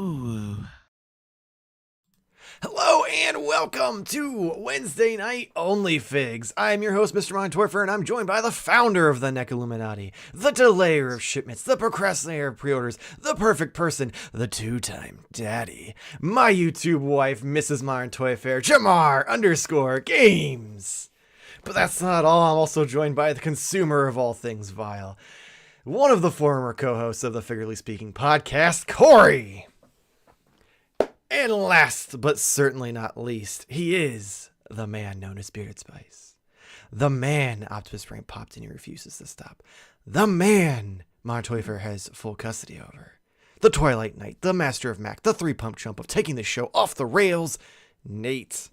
Ooh. Hello and welcome to Wednesday Night Onlyfigs. I am your host, Mr. Montoyfer, and I'm joined by the founder of the Neck Illuminati, the delayer of shipments, the procrastinator of pre-orders, the perfect person, the two-time daddy, my YouTube wife, Mrs. Montoyfer, Jamar_Games. But that's not all. I'm also joined by the consumer of all things vile, one of the former co-hosts of the Figuratively Speaking podcast, Corey. And last, but certainly not least, he is the man known as Bearded Spice. The man Optimus Prime popped and he refuses to stop. The man Montoyfer has full custody over. The Twilight Knight, the master of Mac, the three-pump chump of taking the show off the rails, Nate.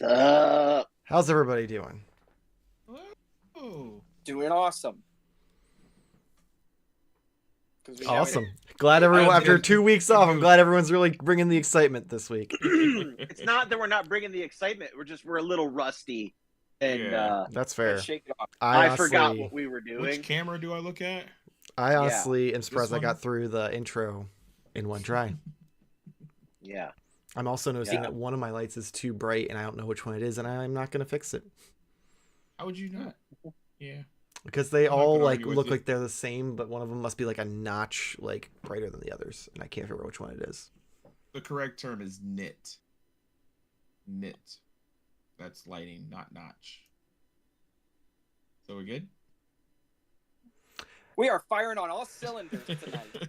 What's up? How's everybody doing? Oh, Doing awesome. Awesome. Glad everyone, after 2 weeks off, I'm glad everyone's really bringing the excitement this week. It's not that we're not bringing the excitement. We're a little rusty. And That's fair. Shake it off. I forgot what we were doing. which camera do I look at? I honestly am surprised I one? got through the intro in one try. Yeah. I'm also noticing Yeah. that one of my lights is too bright and I don't know which one it is, and I'm not going to fix it. How would you not? Yeah. Because they I'm not all gonna like argue with look you. like they're the same, but one of them must be like a notch like brighter than the others, and I can't figure out which one it is. The correct term is knit. Knit. That's lighting, not notch. So we good? We are firing on all cylinders tonight.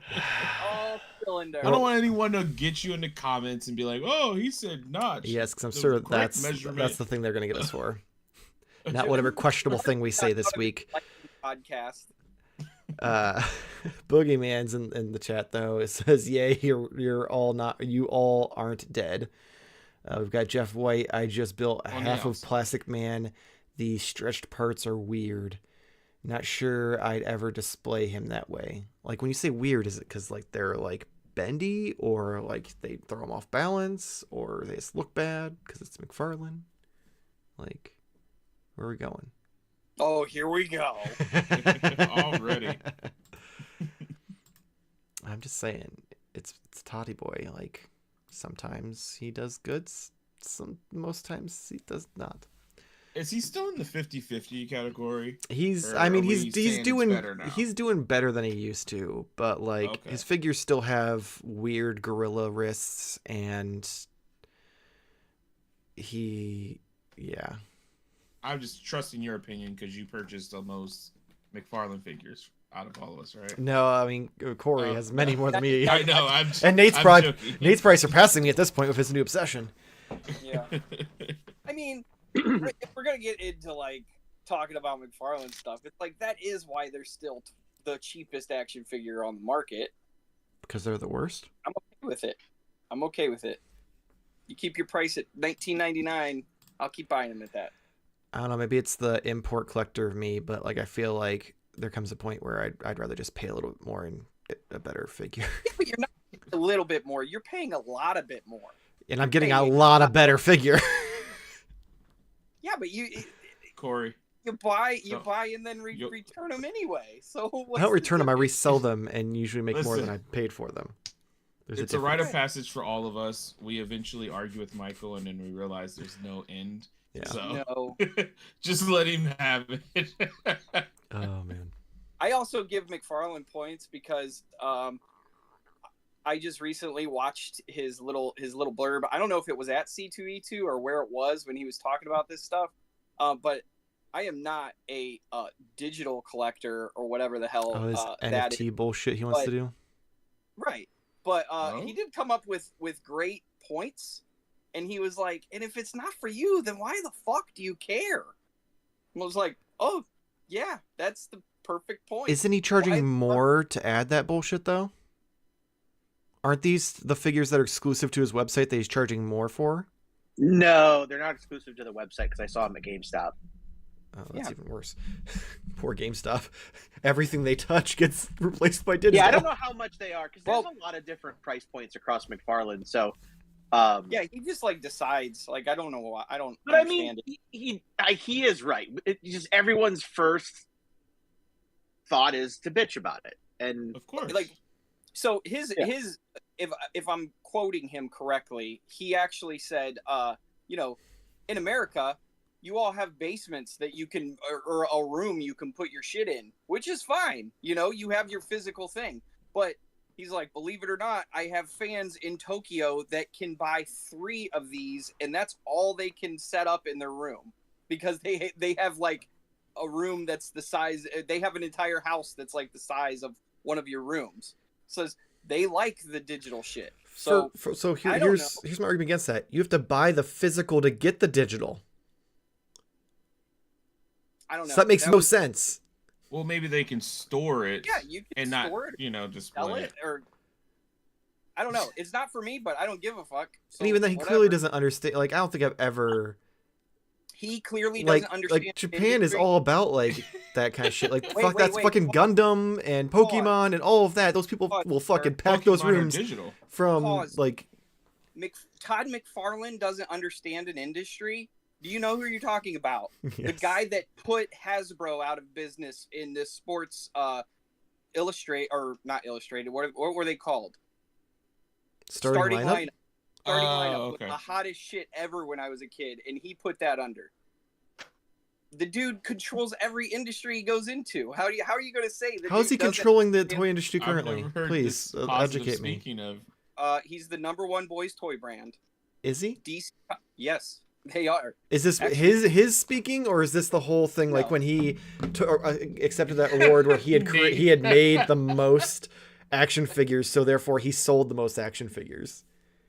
All cylinders. I don't want anyone to get you in the comments and be like, "Oh, he said notch." Yes, because I'm The sure correct that's measurement. the thing they're going to get us for. Not whatever questionable thing we say this week. Podcast. Boogeyman's in the chat though. It says, "Yay, you all aren't dead." We've got Jeff White. I just built On the half of outside. Plastic Man. The stretched parts are weird. Not sure I'd ever display him that way. Like when you say weird, is it because like they're like bendy, or like they throw him off balance, or they just look bad because it's McFarlane? Like, where are we going? Oh, here we go. Already. I'm just saying, it's Toddy Boy. Like, sometimes he does good, most times he does not. Is he still in the 50-50 category? He's, Or I mean, are we he's saying doing it's better now? he's doing better than he used to, but like Okay. his figures still have weird gorilla wrists, and yeah. I'm just trusting your opinion because you purchased the most McFarlane figures out of all of us, right? No, I mean Corey has many more than me, I know. and Nate's I'm probably joking. surpassing me at this point with his new obsession. Yeah. I mean, if we're gonna get into like talking about McFarlane stuff, it's like that is why they're still the cheapest action figure on the market. Because they're the worst. I'm okay with it. You keep your price at $19.99. I'll keep buying them at that. I don't know, maybe it's the import collector of me, but like I feel like there comes a point where I'd rather just pay a little bit more and get a better figure. Yeah, but you're not a little bit more. You're paying a lot of bit more. And I'm getting a lot of better figure. Yeah, but you Corey. buy So- and then You'll- return them anyway. So I don't return them, I resell them and usually make more than Listen. I paid for them. There's It's a rite difference. of passage for all of us. We eventually argue with Michael, and then we realize there's no end. Yeah. So No. just let him have it. Oh man. I also give McFarlane points because I just recently watched his little blurb. I don't know if it was at C2E2 or where it was when he was talking about this stuff. But I am not a digital collector or whatever the hell Oh, this that is. NFT bullshit he wants but- to do. Right. But No? he did come up with great points. And he was like, and if it's not for you, then why the fuck do you care? And I was like, oh, yeah, that's the perfect point. Isn't he charging Why- more to add that bullshit though? Aren't these the figures that are exclusive to his website that he's charging more for? No, they're not exclusive to the website because I saw them at GameStop. Oh, that's Yeah. even worse. Poor GameStop. Everything they touch gets replaced by digital. Yeah, I don't know how much they are because there's Well- a lot of different price points across McFarlane. So, Yeah, he just like decides. Like, I don't know why. I don't but I understand mean, it. he is right. It just everyone's first thought is to bitch about it, and Of course. Like, so his Yeah. his if I'm quoting him correctly, he actually said, you know, in America, you all have basements that you can, or a room you can put your shit in, which is fine. You know, you have your physical thing. But he's like, believe it or not, I have fans in Tokyo that can buy 3 of these, and that's all they can set up in their room because they have like a room that's the size. They have an entire house that's like the size of one of your rooms. So they like the digital shit. So here's my argument against that. You have to buy the physical to get the digital. I don't know. So that makes no sense. Well, maybe they can store it. Yeah, you can and store not, it, display sell it, or I don't know. It's not for me, but I don't give a fuck. So and even then, he clearly doesn't understand. Like, I don't think I've ever. He clearly doesn't understand. Like, Japan is all about like that kind of shit. Like, wait, fucking Gundam and Pokemon and all of that. Those people will fucking pack those rooms digital. From like. Todd McFarlane doesn't understand an industry. Do you know who you're talking about? Yes. The guy that put Hasbro out of business in this sports illustrate or not illustrated. What were they called? Starting lineup. Starting lineup okay. was the hottest shit ever when I was a kid, and he put that under. The dude controls every industry he goes into. How are you going to say that? How is he controlling the toy industry currently? Please educate me. Speaking of, he's the #1 boys toy brand. Is he? DC, yes. They are. Is this his speaking, or is this the whole thing? Like when he accepted that award, where he had made the most action figures, so therefore he sold the most action figures.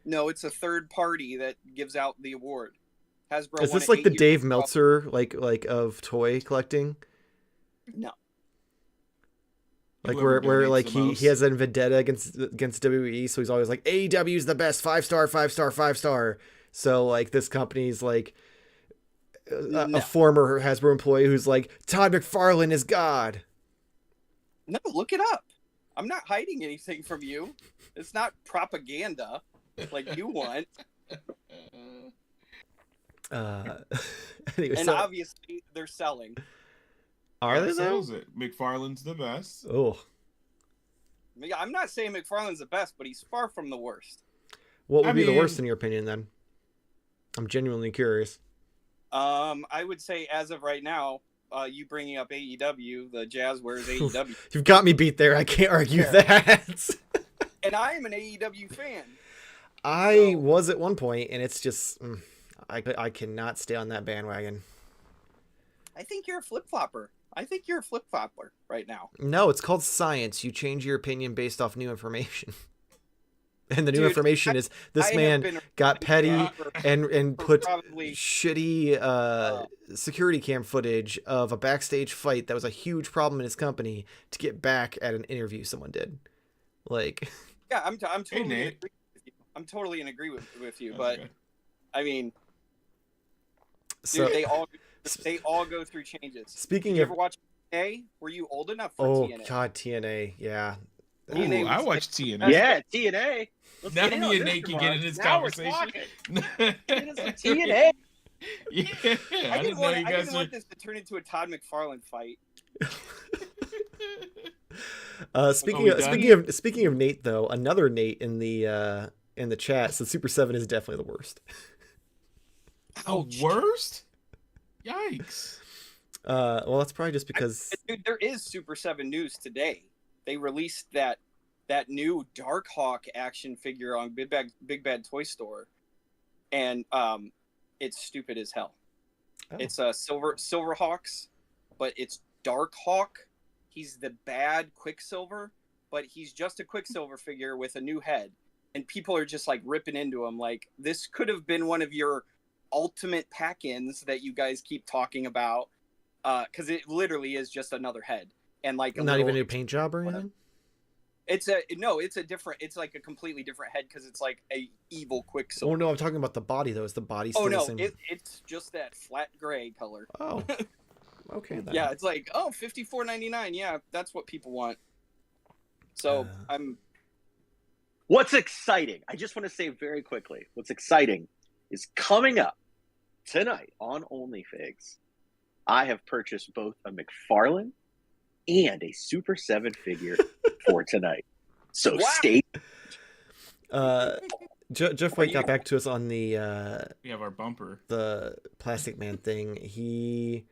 No, it's a third party that gives out the award. Hasbro. Is this like the Dave Meltzer like of toy collecting? No. Like where like he has a vendetta against WWE, so he's always like AEW's the best, 5-star, 5-star, 5-star. So, like, this company's, like, a former Hasbro employee who's like, Todd McFarlane is God. No, look it up. I'm not hiding anything from you. It's not propaganda like you want. Anyway, and obviously, they're selling. Are they, though? McFarlane's the best. Oh. I'm not saying McFarlane's the best, but he's far from the worst. What would be the worst in your opinion, then? I'm genuinely curious. I would say as of right now, you bringing up AEW, the Jazz wears AEW. You've got me beat there. I can't argue that. And I am an AEW fan. I was at one point, and it's just I cannot stay on that bandwagon. I think you're a flip-flopper. Right now. No, it's called science. You change your opinion based off new information. And the new information is this man got petty and put shitty security cam footage of a backstage fight that was a huge problem in his company to get back at an interview someone did. Like, yeah, I'm totally in agree with you. I'm totally in agree with you, but okay. I mean, dude, they all go through changes. Speaking Did you of, ever watch TNA? Were you old enough for TNA? Oh God, TNA, yeah. Ooh, I watched TNA. Yeah, TNA. Now me and Nate can get in this conversation. TNA. Yeah, I didn't want this to turn into a Todd McFarlane fight. Speaking of Nate, though, another Nate in the chat said Super 7 is definitely the worst. Worst? Yikes. Well, that's probably just because dude, there is Super 7 news today. They released that new Darkhawk action figure on Big Bad Toy Store, and it's stupid as hell. Oh. It's a Silverhawks, but it's Darkhawk. He's the bad Quicksilver, but he's just a Quicksilver figure with a new head, and people are just like ripping into him. Like, this could have been one of your ultimate pack-ins that you guys keep talking about, because it literally is just another head. And like not even a paint job or anything. It's like a completely different head because it's like a evil Quicksilver. Oh no, I'm talking about the body though. Is the body still the same? It's just that flat gray color. Oh, okay. Then. Yeah, it's like $54.99. Yeah, that's what people want. So What's exciting? I just want to say very quickly. What's exciting is coming up tonight on Onlyfigs. I have purchased both a McFarlane and a Super 7 figure for tonight. So stay. Jeff White got back to us on the We have our bumper. the Plastic Man thing. He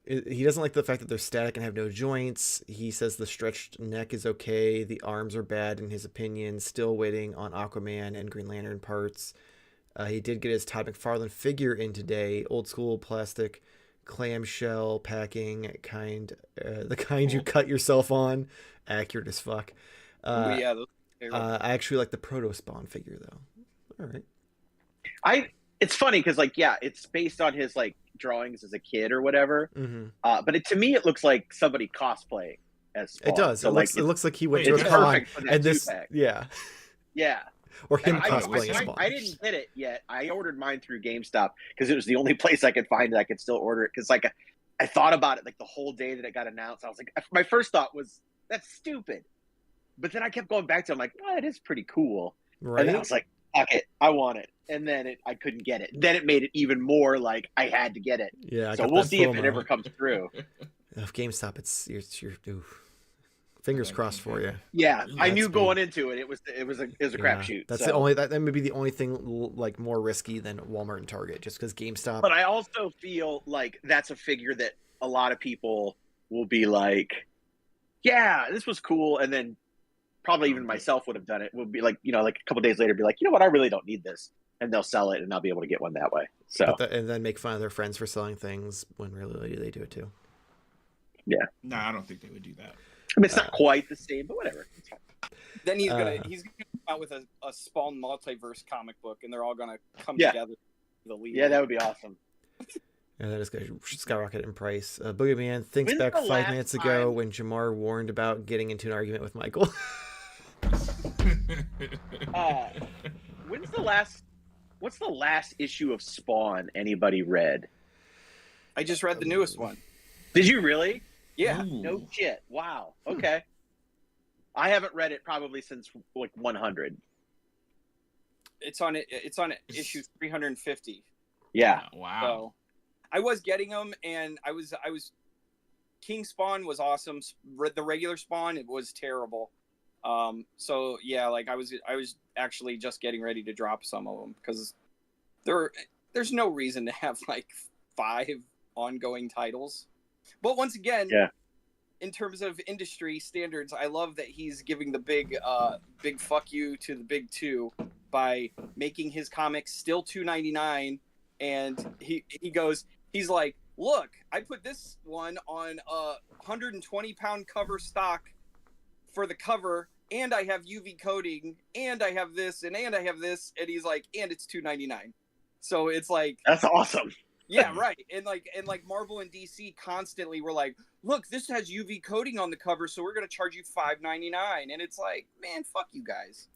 doesn't like the fact that they're static and have no joints. He says the stretched neck is okay. The arms are bad in his opinion. Still waiting on Aquaman and Green Lantern parts. He did get his Todd McFarlane figure in today. Old school plastic clamshell packing kind, the kind you cut yourself on. Accurate as fuck. Yeah, I actually like the Proto Spawn figure though. All right. It's funny because it's based on his drawings as a kid or whatever. Mm-hmm. But to me, it looks like somebody cosplay as Spawn. It does. So it looks like he went it's to a con perfect for that and this, two-pack. yeah, Yeah. or him I cosplaying as I- Spawn. I didn't get it yet. I ordered mine through GameStop because it was the only place I could find that I could still order it. Because I thought about it the whole day that it got announced. I was like, my first thought was that's stupid, but then I kept going back to it. I'm like, oh, it is pretty cool. Right. And then I was like, fuck it, I want it. And then I couldn't get it. Then it made it even more like I had to get it. Yeah. I So got we'll that see if FOMO. it ever comes through. If GameStop, you're oof. Fingers crossed for you. Yeah, I That's knew big. going into it, it was a crapshoot. That's so. the only that may be the only thing more risky than Walmart and Target, just because GameStop. But I also feel like that's a figure that a lot of people will be like, yeah, this was cool. And then probably even myself would have done it. Would be like, a couple days later, be like, you know what? I really don't need this. And they'll sell it and I'll be able to get one that way. So, and then make fun of their friends for selling things when really they do it too. No, I don't think they would do that. I mean, it's not quite the same, but whatever. It's fine. Then he's gonna come out with a Spawn multiverse comic book, and they're all gonna come Yeah. together. The lead. Yeah, that would be awesome. And that is going to skyrocket in price. Boogeyman thinks When's back the 5 last minutes ago time- when Jamar warned about getting into an argument with Michael. What's the last issue of Spawn anybody read? I just read the newest one. Did you really? Yeah, Ooh. No shit. Wow. Okay. I haven't read it probably since 100. it's on issue 350. Yeah. Wow. So I was getting them, and I was King Spawn was awesome. The regular Spawn, it was terrible. So yeah, I was actually just getting ready to drop some of them because there's no reason to have 5 ongoing titles. But once again, Yeah. in terms of industry standards, I love that he's giving the big fuck you to the big two by making his comics still $2.99, and he's like, look, I put this one on a 120-pound cover stock for the cover, and I have UV coating, and I have this, and I have this, and he's like, and it's $2.99. So it's like, That's awesome. yeah, right. And Marvel and DC constantly were like, look, this has UV coating on the cover, so we're gonna charge you $5.99. And it's like, man, fuck you guys.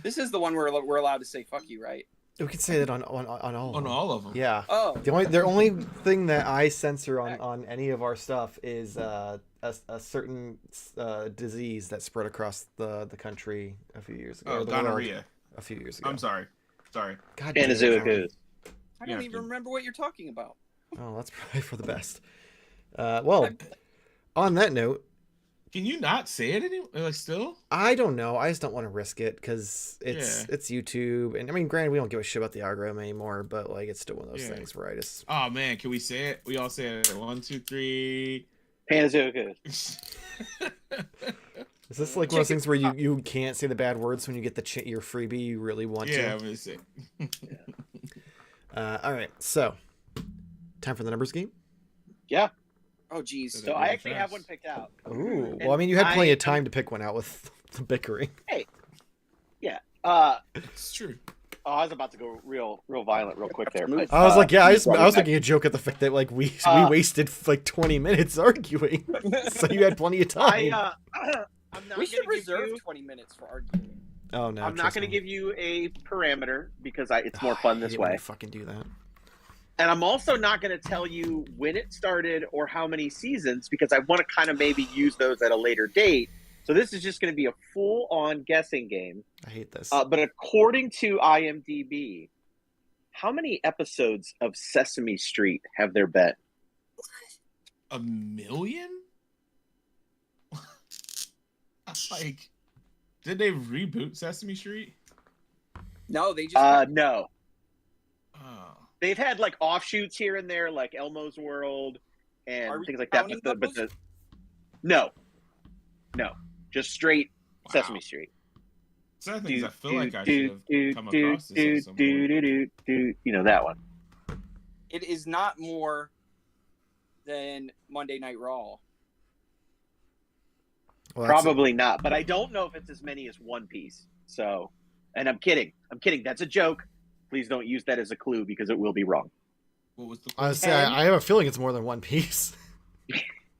This is the one where we're allowed to say fuck you, right? We could say that on all of On them. all of them. Yeah. Oh, The only thing that I censor on any of our stuff is a certain disease that spread across the country a few years ago. Oh, or the world gonorrhea. a few years ago. I'm sorry. God damn it, Panazoic Colin. ooze. I don't Yeah, even dude. remember what you're talking about. Oh, that's probably for the best. Well, on that note, Can you not say it anymore? Still? I don't know. I just don't want to risk it because it's YouTube, and I mean, granted, we don't give a shit about the algorithm anymore, but it's still one of those Yeah. things where I just. Oh man, can we say it? We all say it. 1, 2, 3. Panazoic ooze. Is this one of those things where you can't say the bad words when you get your freebie you really want Yeah, I'm to? gonna say. All right, so time for the numbers game. Yeah. Oh, geez. So I actually have one picked out. Ooh, And well, I mean, you had plenty I- of time to pick one out with the bickering. Yeah. It's true. I was about to go real violent real quick there. But, I was like, yeah, I was running back- making a joke at the fact that we wasted 20 minutes arguing, so you had plenty of time. I'm not We should gonna give reserve you- 20 minutes for arguing. Oh no, I'm not going to give you a parameter because it's more fun this way. Fucking do that. And I'm also not going to tell you when it started or how many seasons because I want to kind of maybe use those at a later date. So this is just going to be a full-on guessing game. I hate this. But according to IMDb, how many episodes of Sesame Street have there been? 1 million? Did they reboot Sesame Street? No, they just No. Oh. They've had like offshoots here and there, like Elmo's World Are and we things like that. counting But those? no, just straight Wow. Sesame Street. Sad things I feel like I should have come across this at some point. You know that one. It is not more than Monday Night Raw. Well, that's- Probably not, but I don't know if it's as many as One Piece. So, and I'm kidding. That's a joke. Please don't use that as a clue because it will be wrong. What was the I was say, 10? I have a feeling it's more than One Piece.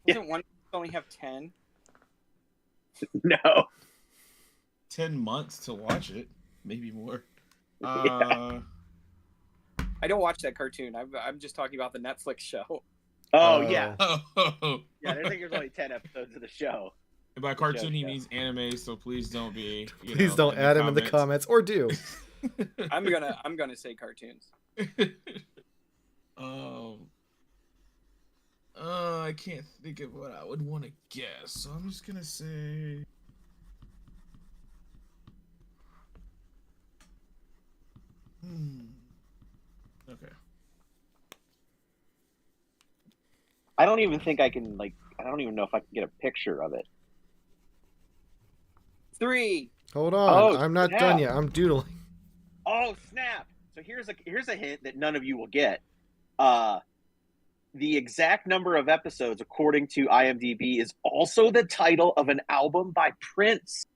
Doesn't One Piece only have 10? No. 10 months to watch it, maybe more. Yeah. I don't watch that cartoon. I'm just talking about the Netflix show. Oh yeah. Oh. Yeah, I think there's only 10 episodes of the show. And by cartoon, he Yeah. means anime, so please don't be. Please don't add him in the comments, or do. I'm gonna say cartoons. I can't think of what I would want to guess, so I'm just gonna say. Okay. I don't even think I can I don't even know if I can get a picture of it. 3. Hold on, Oh, I'm not yeah. done yet. I'm doodling. Oh snap! So here's a hint that none of you will get. The exact number of episodes, according to IMDb, is also the title of an album by Prince.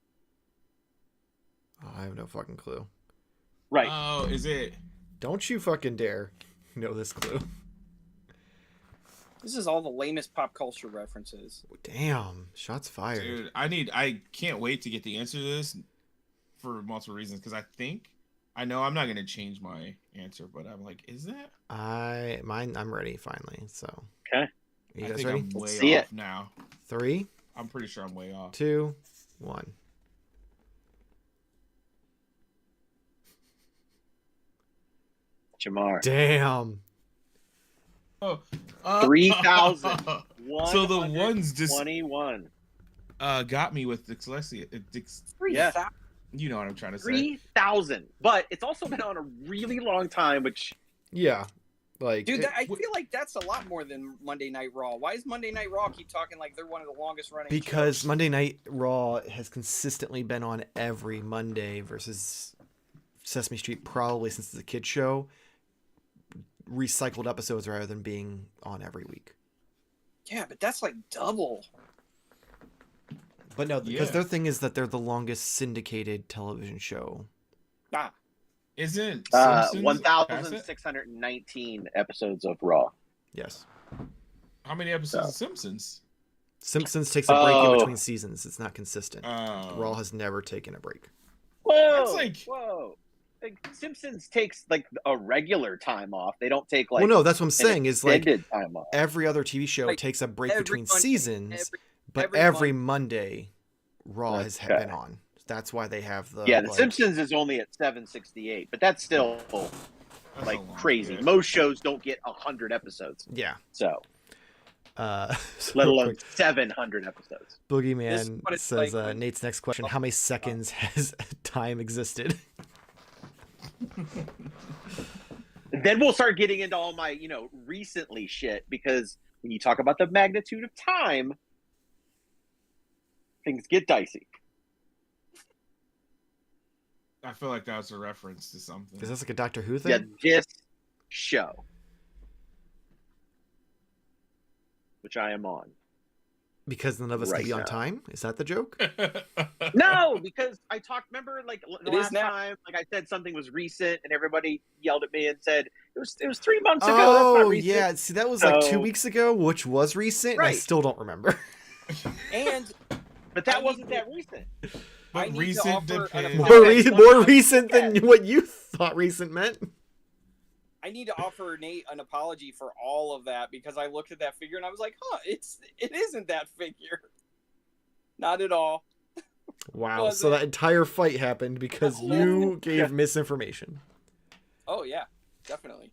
Oh, I have no fucking clue. Right. Oh, is it? Don't you fucking dare know this clue. This is all the lamest pop culture references. Damn, shots fired. Dude, I can't wait to get the answer to this for multiple reasons because I know I'm not gonna change my answer, but I'm like, is that? I'm ready finally. So. Okay. You I guys think ready? I'm way see off it. now. 3, I'm pretty sure I'm way off. 2, 1. Jamar. Damn. Oh, 3,000. So the ones just 21. got me with dyslexia. Yeah. 3,000. You know what I'm trying to say. 3,000. But it's also been on a really long time, which Yeah. Like, Dude, I feel like that's a lot more than Monday Night Raw. Why is Monday Night Raw keep talking like they're one of the longest running because shows? Monday Night Raw has consistently been on every Monday versus Sesame Street probably since it's a kid show. Recycled episodes rather than being on every week. Yeah, but that's like double. But no, because Yeah. their thing is that they're the longest syndicated television show. Ah, Isn't Simpsons past it? 1,619 episodes of Raw. Yes. How many episodes of Simpsons? Simpsons takes a break in Oh. between seasons. It's not consistent. Oh. Raw has never taken a break. Whoa! That's like- whoa! Like, Simpsons takes like a regular time off. They don't take like well, no, that's what I'm an saying is like extended time off. every other TV show Like, takes a break every between Monday, seasons, but every every Monday, Raw has Okay. been on. That's why they have the Yeah, The like- Simpsons is only at 768, but that's still That's like a long crazy. bit. Most shows don't get 100 episodes, Yeah. so So let real alone quick, 700 episodes. This is Boogeyman what it's says like when- Nate's next question: how many seconds has time existed? Then we'll start getting into all my, recently shit, because when you talk about the magnitude of time, things get dicey. I feel like that was a reference to something. Is this like a Doctor Who thing? Yeah, this show, which I am on. Because none of us Right can be on now. time. Is that the joke? No, because I talked. Remember, like the It is last now. time, like I said something was recent, and everybody yelled at me and said it was 3 months ago. That's not Oh recent. yeah, see that was like 2 So- weeks ago, which was recent. And I Right. still don't remember. and But that I wasn't need that recent. I But need to recent offer an depends. apology. more, Okay, more one- recent than yeah. what you thought recent meant. I need to offer Nate an apology for all of that because I looked at that figure and I was like, it isn't that figure. Not at all. Wow. Was So it? that entire fight happened because you gave misinformation. Oh yeah, definitely.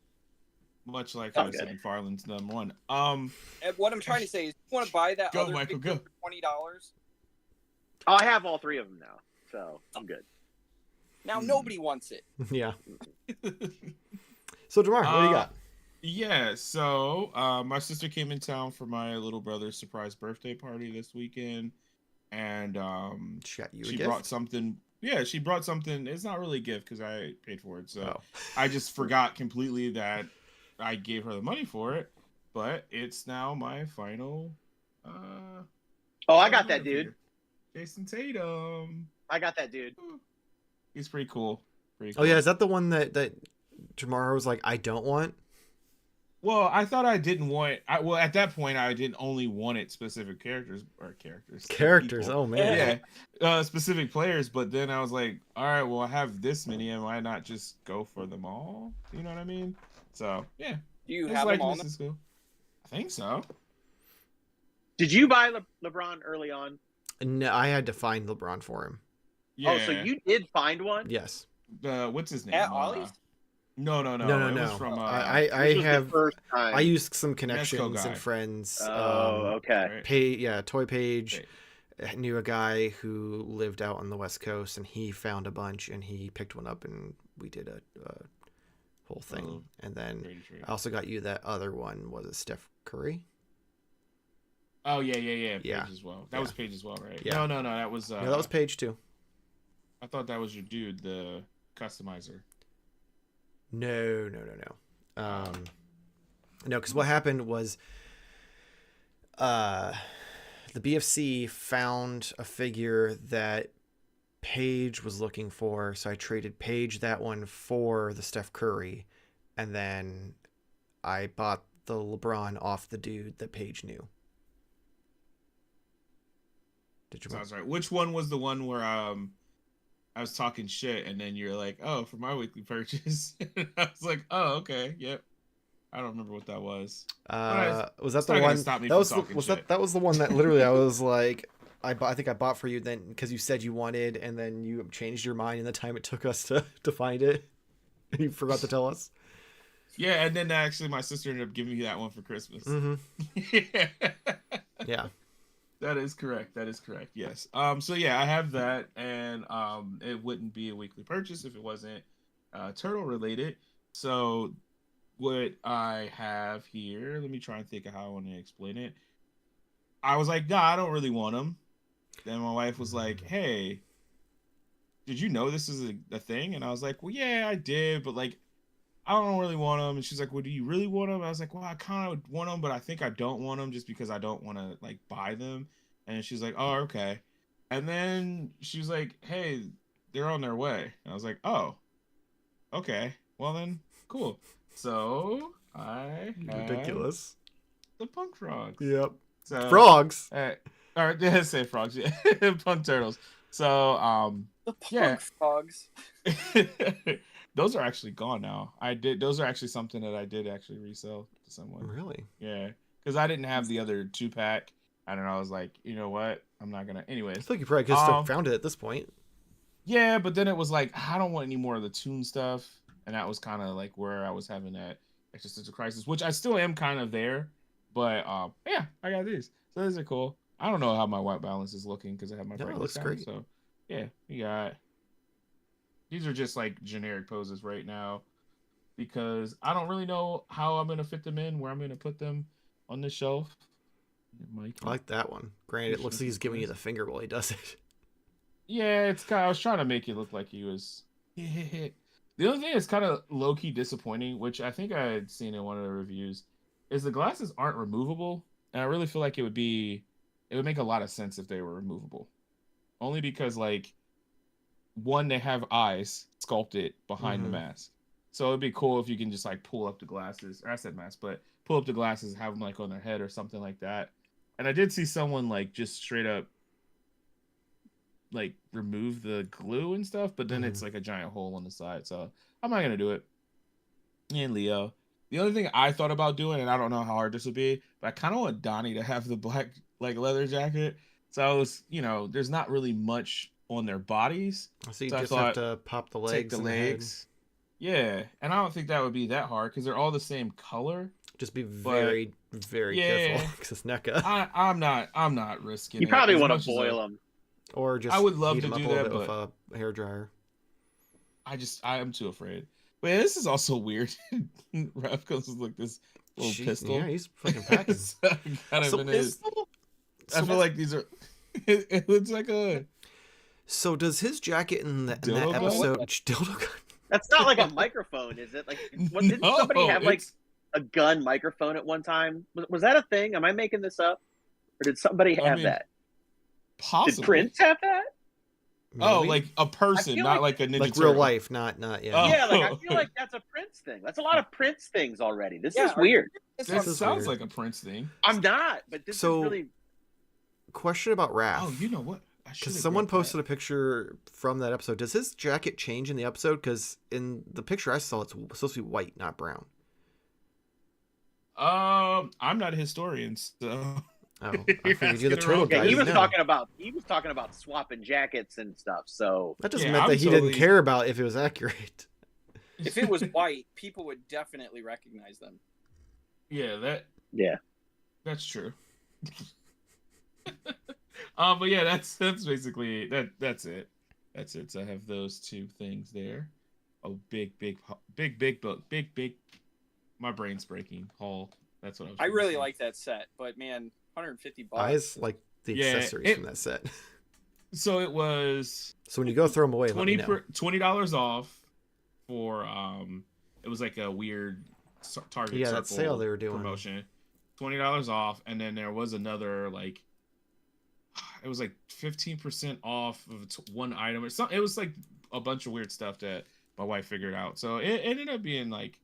Much like Oh, I said good. in Farland's number one. And what I'm trying to say is, you want to buy that Go, other Michael, figure go. for $20? Oh, I have all 3 of them now. so I'm good. Now nobody wants it. Yeah. So Jamar, what do you got? Yeah, so my sister came in town for my little brother's surprise birthday party this weekend, and She got you a she gift? brought something. Yeah, she brought something. It's not really a gift because I paid for it, so Oh. I just forgot completely that I gave her the money for it. But it's now my final. Oh, I got that dude. Jason Tatum. I got that dude. He's pretty cool. Oh yeah, is that the one that Jamar was like, I don't want? Well, I thought I didn't want. Well, at that point, I didn't only wanted specific characters. Characters. People. Oh man. Yeah, specific players. But then I was like, all right, well, I have this many, and why not just go for them all? You know what I mean? So yeah. Do you have them all? Cool. I think so. Did you buy LeBron early on? No, I had to find LeBron for him. Yeah. Oh, so you did find one? Yes. What's his name? At Ollie's? No. No. It was from, I This was the have. first time. I used some connections guy. and friends. Oh, okay. Toy Page knew a guy who lived out on the West Coast, and he found a bunch, and he picked one up, and we did a whole thing. Oh, and then I also got you that other one. Was it Steph Curry? Oh yeah. Page Yeah. as well. That was Page as well, right? Yeah. No. That was. No, that was Page too. I thought that was your dude, the customizer. No. No, because what happened was, the BFC found a figure that Paige was looking for, so I traded Paige that one for the Steph Curry, and then I bought the LeBron off the dude that Paige knew. Did you? Sounds right. Which one was the one where I was talking shit, and then you're like, "Oh, for my weekly purchase." I was like, "Oh, okay, yep." I don't remember what that was. Was that the one? That was the one that literally I was like, I think I bought for you then because you said you wanted, and then you changed your mind in the time it took us to find it, and you forgot to tell us. Yeah, and then actually my sister ended up giving me that one for Christmas. Mm-hmm. Yeah. That is correct. Yes. So yeah, I have that, and it wouldn't be a weekly purchase if it wasn't turtle related. So what I have here, let me try and think of how I want to explain it. I was like, nah, I don't really want them. Then my wife was like, hey, did you know this is a thing? And I was like, well, yeah, I did, but like, I don't really want them. And she's like, well, do you really want them? I was like, well, I kind of want them, but I think I don't want them just because I don't want to like buy them. And she's like, oh, okay. And then she was like, hey, they're on their way. And I was like, oh, okay. Well then, cool. So I have Ridiculous. the punk frogs. Yep. So, Frogs. All right, let's say frogs. Yeah, punk turtles. So The punk yeah. frogs. Those are actually gone now. Those are actually something that I did actually resell to someone. Really? Yeah, because I didn't have the other 2-pack. I don't know. I was like, you know what? I'm not gonna. Anyways, I feel like you probably could have still found it at this point. Yeah, but then it was like, I don't want any more of the Toon stuff, and that was kind of like where I was having that existential crisis, which I still am kind of there. But yeah, I got these. So these are cool. I don't know how my white balance is looking because I have my No, it brightness looks down. great. So yeah, we got. These are just like generic poses right now because I don't really know how I'm gonna fit them in, where I'm gonna put them on the shelf. I like that one. Granted, it looks like he's giving you the finger while he does it. Yeah, it's kind of, I was trying to make it look like he was. The other thing that's kind of low key disappointing, which I think I had seen in one of the reviews, is the glasses aren't removable, and I really feel like it would make a lot of sense if they were removable, only because like, one, they have eyes sculpted behind the mask, so it'd be cool if you can just like pull up the glasses, or I said mask, but pull up the glasses, have them like on their head or something like that. And I did see someone like just straight up like remove the glue and stuff, but then it's like a giant hole on the side, so I'm not gonna do it. And Leo, the other thing I thought about doing, and I don't know how hard this would be, but I kind of want Donnie to have the black like leather jacket. So I was, there's not really much on their bodies, So you so just have to pop the legs. take the and legs. Yeah, and I don't think that would be that hard because they're all the same color. Just be very, very careful because it's NECA. I'm not risking. You it probably as want much to as boil them. Or just I would love heat to them up do a little that, bit with but a hair dryer. I am too afraid. But yeah, this is also weird. Raph comes with like this little pistol. Yeah, he's fucking packing. So kind of So in his, Pistol? I feel like these are. It looks like a So does his jacket in that Dildo gun? episode dildo gun? That's not like a microphone, is it? Like, didn't somebody have like it's- a gun microphone at one time? Was that a thing? Am I making this up, or did somebody I have mean, that? possibly. Did Prince have that? Oh, Maybe? like a person, feel not like- like a Ninja like Turtle. real life, not yeah. Oh. Yeah, like I feel like that's a Prince thing. That's a lot of Prince things already. This Yeah, is weird. This This is sounds weird. like a Prince thing. I'm not, but this So- is really. Question about Raph. Oh, you know what? Because someone posted a picture from that episode. Does his jacket change in the episode? Because in the picture I saw, it's supposed to be white, not brown. I'm not a historian, so. Oh, I figured you're the Asking turtle around. guy. Yeah, he you was know. talking about swapping jackets and stuff. So That doesn't Yeah, mean I'm that he totally- didn't care about if it was accurate. If it was white, people would definitely recognize them. Yeah, yeah, that's true. But yeah, that's basically that's it. That's it. So I have those two things there. Oh, big. My brain's breaking. Haul. That's what I was. I trying to really say. like that set, but man, $150. Eyes like the Yeah, accessories from that set. So it was So when you go throw them away, let me know. $20 off for it was like a weird Target Yeah, that Circle sale they were doing. promotion. $20 off, and then there was another like it was like 15% off of one item or something. It was like a bunch of weird stuff that my wife figured out. So it ended up being like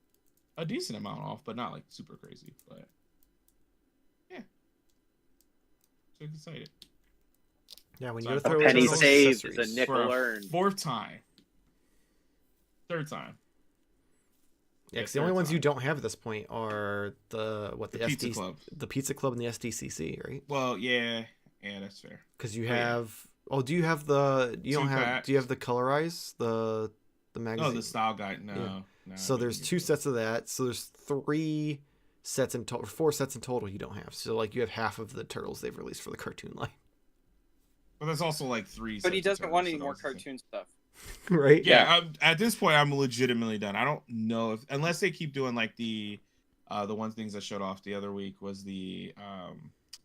a decent amount off, but not like super crazy. But yeah, so excited. Yeah, when So you I go throw bought away penny those saved is accessories. a nickel For a earned. third time. Yeah, 'cause the third only ones time. you don't have at this point are the The Pizza SD Club. the Pizza Club and the SDCC, right? Well, yeah, that's fair. Because you Oh, yeah. have. Oh, do you have the? You don't have. Two-pack. Do you have the Colorize the magazine? Oh, the style guide. No. Yeah. no, So I there's didn't two get that. sets of that. So there's 3 sets in total, 4 sets in total you don't have. So like you have half of the turtles they've released for the cartoon line, But there's also like 3. But he sets of doesn't want turtles, any so more that's the thing. cartoon stuff. right? Yeah, at this point, I'm legitimately done. I don't know if unless they keep doing like the one things I showed off the other week was the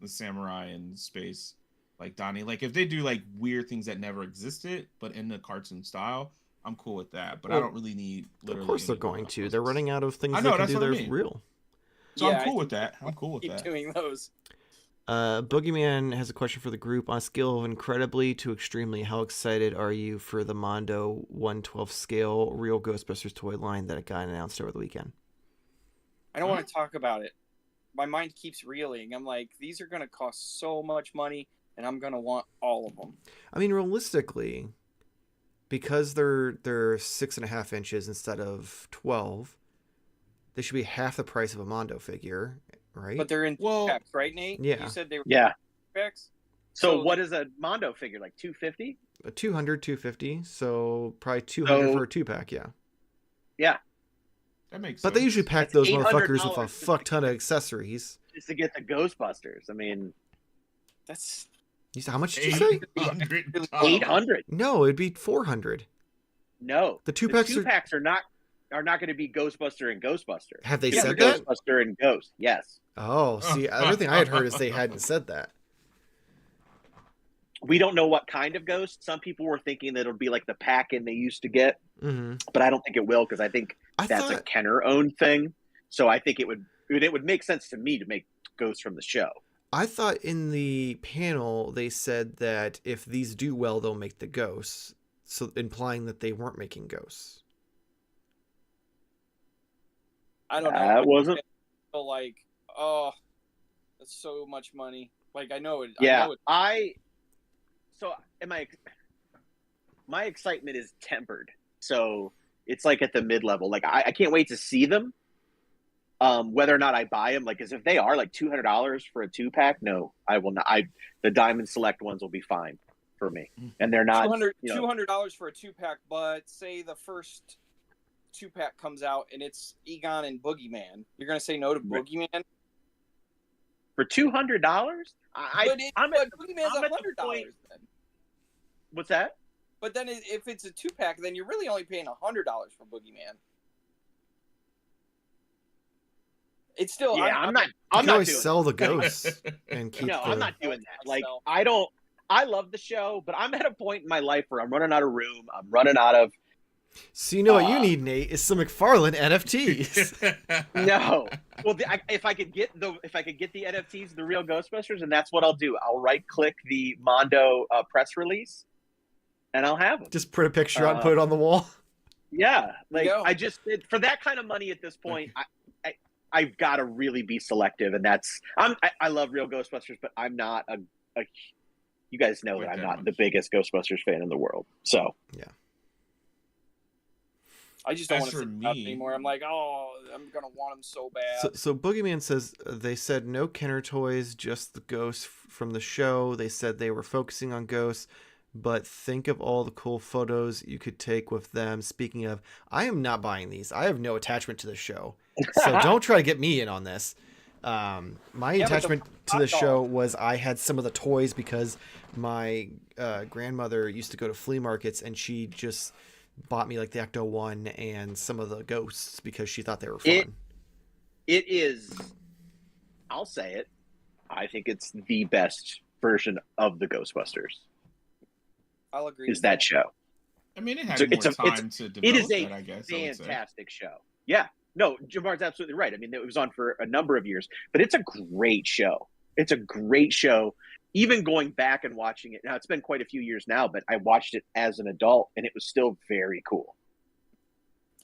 samurai in space, like Donnie. Like if they do like weird things that never existed but in the cartoon style, I'm cool with that. But I Well, don't really need. Of Literally course they're any more going to. puzzles. They're running out of things I they know, can that's do. what I They're mean. real. So Yeah, I'm cool I with that. I'm cool with Keep that. doing those. Boogeyman has a question for the group. On a scale of incredibly to extremely, how excited are you for the Mondo 1/12 scale real Ghostbusters toy line that got announced over the weekend? I don't want to talk about it. My mind keeps reeling. I'm like, these are going to cost so much money, and I'm going to want all of them. I mean, realistically, because they're 6.5 inches instead of 12, they should be half the price of a Mondo figure, right? But they're in Well, packs, right, Nate? Yeah. You said they were yeah. packs? So So- what is a Mondo figure like? 250? A 200, 250, so probably 200 So- for a 2-pack, yeah. Yeah, That makes. But they sense. usually pack That's those motherfuckers with a $800 fuck ton of accessories. just to get the Ghostbusters. I mean, That's You said, how much did you say? $800. 800. No, it'd be 400. No, The two-packs are- two-packs are not going to be Ghostbuster and Ghostbuster. Have they Yeah, said they're that? Ghostbuster and Ghost. Yes. Oh, see, everything I had heard is they hadn't said that. We don't know what kind of ghost. Some people were thinking that it'll be like the pack-in they used to get, hmm but I don't think it will because I think I that's a thought, Kenner-owned thing. So I think it would make sense to me to make ghosts from the show. I thought in the panel they said that if these do well, they'll make the ghosts, so implying that they weren't making ghosts. I don't know. That wasn't. I feel like, oh, that's so much money. Like I know it. Yeah, I know it. my excitement is tempered. So it's like at the mid-level. Like I can't wait to see them. Whether or not I buy them, like, as if they are like $200 for a 2-pack, no, I will not. The Diamond Select ones will be fine for me, and they're not. $200 for a 2-pack, but say the first 2-pack comes out and it's Egon and Boogeyman. You're gonna say no to Right. Boogeyman? For $200. But I'm Boogeyman's at the $100. point- Then. What's that? But then if it's a 2-pack, then you're really only paying $100 for Boogeyman. It's still Yeah, I'm not You can doing always it. sell the ghosts and keep No, the... I'm not doing that. Like, I love the show, but I'm at a point in my life where I'm running out of room. I'm running out of... So you know what you need, Nate, is some McFarlane NFTs. No. Well, if I could get the NFTs, the real Ghostbusters, and that's what I'll do. I'll right-click the Mondo press release, and I'll have them. Just print a picture out and put it on the wall. Yeah, like Yo. I just for that kind of money at this point, I've got to really be selective, and that's I love real Ghostbusters, but I'm not a you guys know that I'm not the biggest Ghostbusters fan in the world. So yeah, I just don't As want to for see me- anymore. I'm like, oh, I'm gonna want them so bad. So Boogeyman says they said no Kenner toys, just the ghosts from the show. They said they were focusing on ghosts, but think of all the cool photos you could take with them. Speaking of, I am not buying these. I have no attachment to the show, so don't try to get me in on this. My attachment to the show was I had some of the toys because my grandmother used to go to flea markets, and she just bought me like the Ecto one and some of the ghosts because she thought they were fun. it is. I'll say it. I think it's the best version of the Ghostbusters. I'll agree. Is that show? I mean, it had So more time to develop It is a that, I guess. I would say. fantastic show. Yeah. No, Jamar's absolutely right. I mean, it was on for a number of years, but it's a great show. It's a great show. Even going back and watching it now, it's been quite a few years now, but I watched it as an adult, and it was still very cool.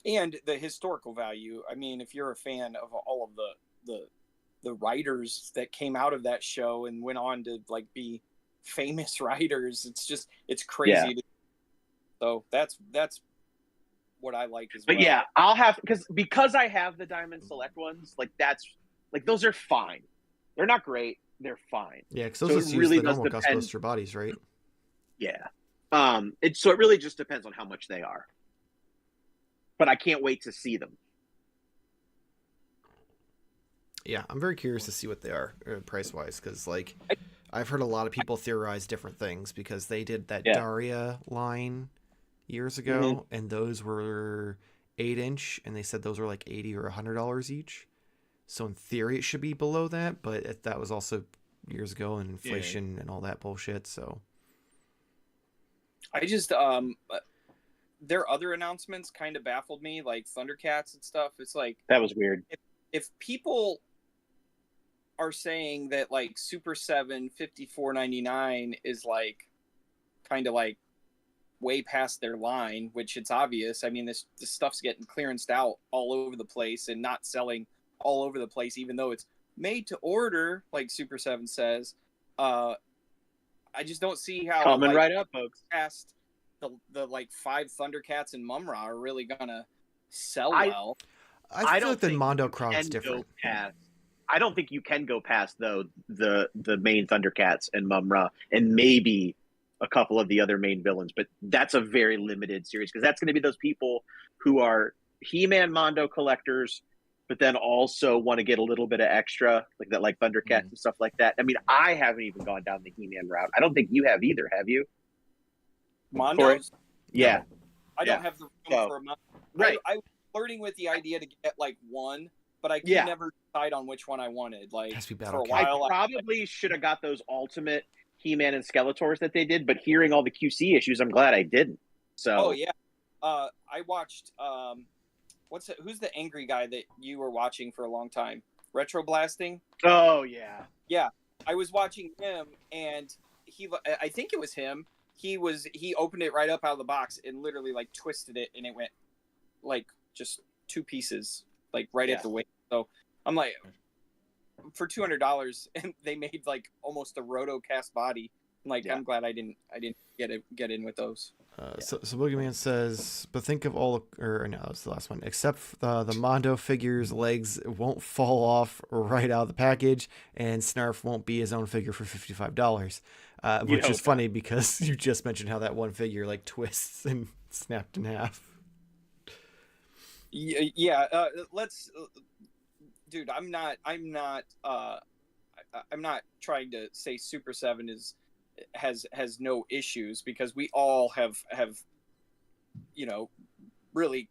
And the historical value. I mean, if you're a fan of all of the writers that came out of that show and went on to like be famous writers, it's crazy. Yeah. So that's what I like as But well. yeah, I'll have because I have the Diamond Select ones. Like those are fine. They're not great. They're fine. Yeah, because So those it just really use the does normal depend. Ghostbuster bodies, right? Yeah. So it really just depends on how much they are. But I can't wait to see them. Yeah, I'm very curious to see what they are price wise, because like I've heard a lot of people theorize different things because they did that Daria line years ago, and those were 8-inch, and they said those were like $80 or $100 each. So in theory, it should be below that, but that was also years ago, and inflation and all that bullshit. So I just their other announcements kind of baffled me, like Thundercats and stuff. It's like That was weird. if people are saying that like Super 7 $54.99 is like kind of like way past their line, which it's obvious. I mean, this stuff's getting clearanced out all over the place and not selling all over the place, even though it's made to order, like Super 7 says. I just don't see how Coming right up, folks. past the like 5 Thundercats and Mumra are really gonna sell well. I feel don't like the think Mondo you crowd's can different. go past- I don't think you can go past though the main Thundercats and Mumra and maybe a couple of the other main villains, but that's a very limited series because that's going to be those people who are He-Man Mondo collectors, but then also want to get a little bit of extra like Thundercats and stuff like that. I mean, I haven't even gone down the He-Man route. I don't think you have either, have you? Mondos? Yeah. I don't have the room for a Mondo. Right. I was flirting with the idea to get like one, but I could never decide on which one I wanted. Like Has to be for a Battle while, I probably should have got those Ultimate He-Man and Skeletors that they did, but hearing all the QC issues, I'm glad I didn't. So. Oh yeah. I watched who's the angry guy that you were watching for a long time? Retro Blasting? Oh yeah. Yeah. I was watching him, and I think it was him. He opened it right up out of the box and literally like twisted it, and it went like just 2 pieces, like right at the waist. So I'm like, for $200, and they made like almost a Rotocast body. I'm glad I didn't get in with those. So Boogeyman says, but think of all, or no, that's the last one. Except the Mondo figure's legs won't fall off right out of the package, and Snarf won't be his own figure for $55. Which is funny because you just mentioned how that one figure like twists and snapped in half. Yeah. Let's, dude. I'm not trying to say Super 7 is has no issues, because we all have really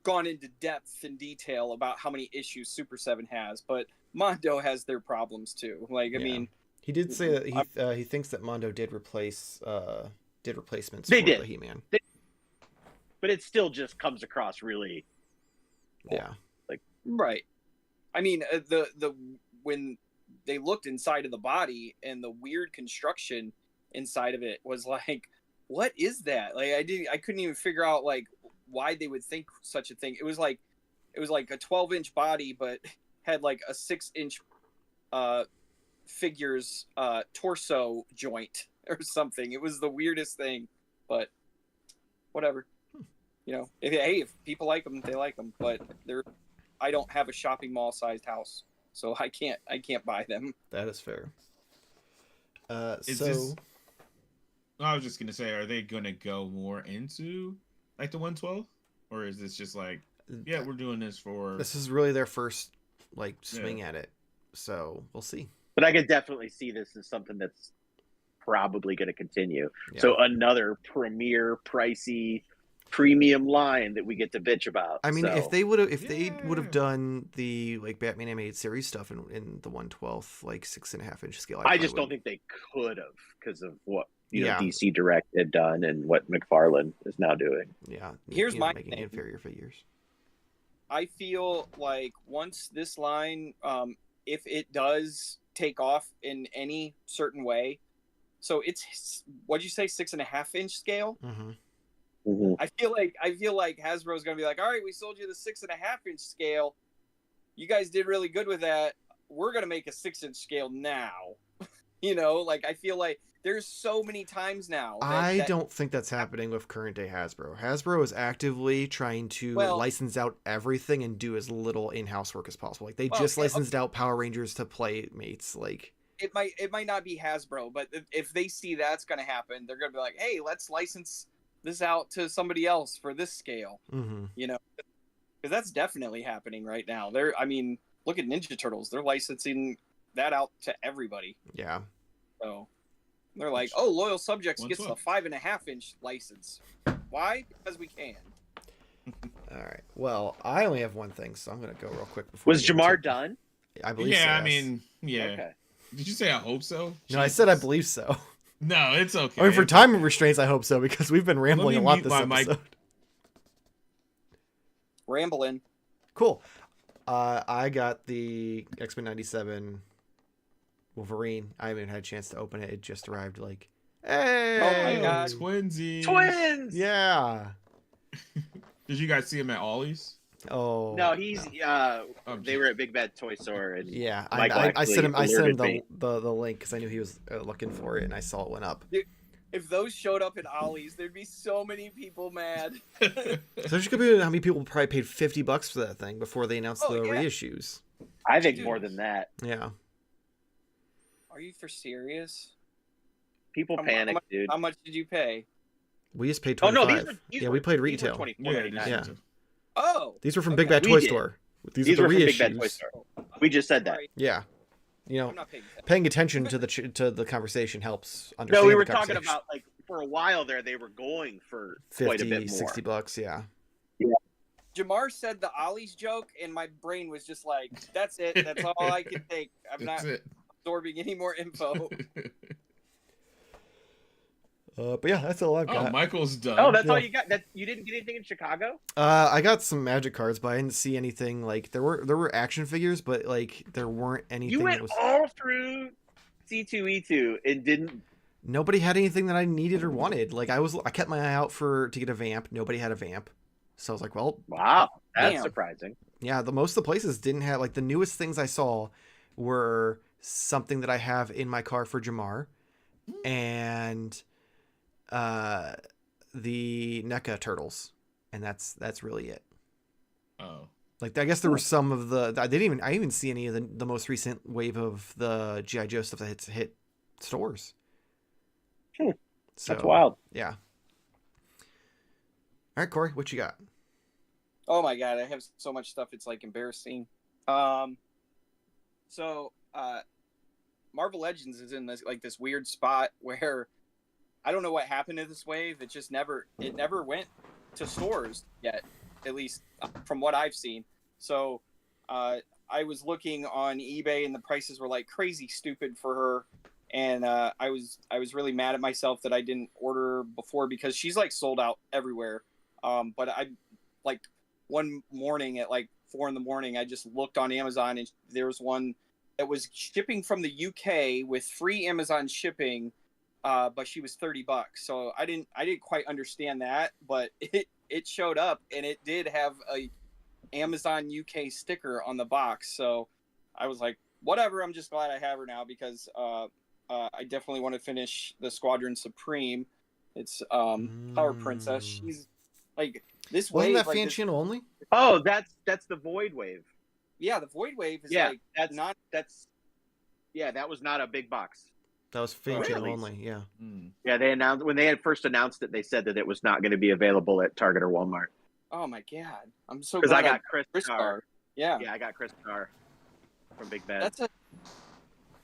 gone into depth and detail about how many issues Super 7 has, but Mondo has their problems too. Like, I mean, he did say that he thinks that Mondo did replacements They for did. the He-Man. But it still just comes across really. Yeah. right. I mean, the when they looked inside of the body and the weird construction inside of it was like, what is that? Like, I couldn't even figure out like why they would think such a thing. It was like a 12-inch body, but had like a 6-inch figure's torso joint or something. It was the weirdest thing, but whatever. If people like them, they like them. But I don't have a shopping mall sized house, so I can't buy them. That is fair. I was just gonna say, are they gonna go more into like the 112, or is this just like, yeah, we're doing this for? This is really their first like swing at it, so we'll see. But I could definitely see this as something that's probably going to continue. Yeah. So another premier, pricey, premium line that we get to bitch about. I mean, So, if they would have done the like Batman animated series stuff in the 1/12 like 6.5-inch scale, I just don't think they could have, because of what DC Direct had done and what McFarlane is now doing. Yeah. Here's my making thing. inferior figures. I feel like once this line, if it does take off in any certain way, so it's, what'd you say, 6.5-inch scale? Mm-hmm. Mm-hmm. I feel like Hasbro's gonna be like, all right, we sold you the 6.5-inch scale. You guys did really good with that. We're gonna make a 6-inch scale now. Like, I feel like there's so many times now. I don't think that's happening with current day Hasbro. Hasbro is actively trying to license out everything and do as little in-house work as possible. Like they just licensed out Power Rangers to Playmates. Like it might not be Hasbro, but if they see that's gonna happen, they're gonna be like, hey, let's license this out to somebody else for this scale. Mm-hmm. Because that's definitely happening right now. Look at Ninja Turtles. They're licensing that out to everybody. Yeah. So they're like, oh, Loyal Subjects gets the 5.5-inch license. Why? Because we can. All right. Well, I only have one thing, so I'm gonna go real quick before. Was Jamar done? I believe so. Yeah, Yes. I mean, yeah. Okay. Did you say I hope so? No, I said I believe so. No, it's okay. I mean, for time restraints, I hope so, because we've been rambling a lot this episode. Rambling. Cool. I got the X-Men 97 Wolverine. I haven't had a chance to open it. It just arrived. Like, hey! Oh my God. Twinsies. Twins. Yeah. Did you guys see him at Ollie's? Oh. No, he's. They were at Big Bad Toy Store, and Yeah, Michael I sent him. I sent him alerted the link because I knew he was looking for it, and I saw it went up. If those showed up in Ollie's, there'd be so many people mad. So just could be how many people probably paid $50 for that thing before they announced the reissues. I think more than that. Yeah. Are you for serious? People panic, dude. How much did you pay? We just paid $25. Oh no, these were, we played retail. Yeah. Oh, These were from Big Bad Toy Store. These are the were from Big Bad reissues. Toy Store. We just said that. Yeah. I'm not paying attention to the conversation helps understand. No, we were talking about, like, for a while there, they were going for 50, quite a bit more. $60, yeah. Jamar said the Ollie's joke, and my brain was just like, that's it. That's all I can take. I'm not absorbing any more info. But yeah, that's all I've got. Oh, Michael's done. Oh, that's all you got? That you didn't get anything in Chicago? I got some Magic cards, but I didn't see anything. Like there were action figures, but like there weren't anything. You went that was... all through C2E2 and didn't. Nobody had anything that I needed or wanted. Like I kept my eye out to get a vamp. Nobody had a vamp, so I was like, well, wow, that's damn. surprising. Yeah, most of the places didn't have, like, the newest things I saw were something that I have in my car for Jamar, and the NECA turtles, and that's really it. Oh, like I guess there were some of the I didn't even see any of the most recent wave of the G.I. Joe stuff that hit stores. So, that's wild. Yeah. All right, Corey, what you got? Oh my God, I have so much stuff. It's like embarrassing. So Marvel Legends is in this weird spot where I don't know what happened to this wave. It just never went to stores yet, at least from what I've seen. So I was looking on eBay and the prices were like crazy stupid for her, and I was really mad at myself that I didn't order before because she's like sold out everywhere. But I like one morning at like 4 a.m, I just looked on Amazon and there was one that was shipping from the UK with free Amazon shipping, but she was $30. So I didn't quite understand that, but it showed up and it did have a Amazon UK sticker on the box. So I was like, whatever, I'm just glad I have her now because I definitely want to finish the Squadron Supreme. It's Power Princess. She's like this Wasn't wave that like fan this, channel only? Oh, that's the Void Wave. yeah, the Void Wave is Yeah, like that was not a big box. That was fan Really? channel only. Yeah. Yeah, they announced when they had first announced it, they said that it was not going to be available at Target or Walmart. oh my god, I'm so Because glad I got Chris Chris Carr. Carr. Yeah, Yeah, I got Chris Carr from Big Bad.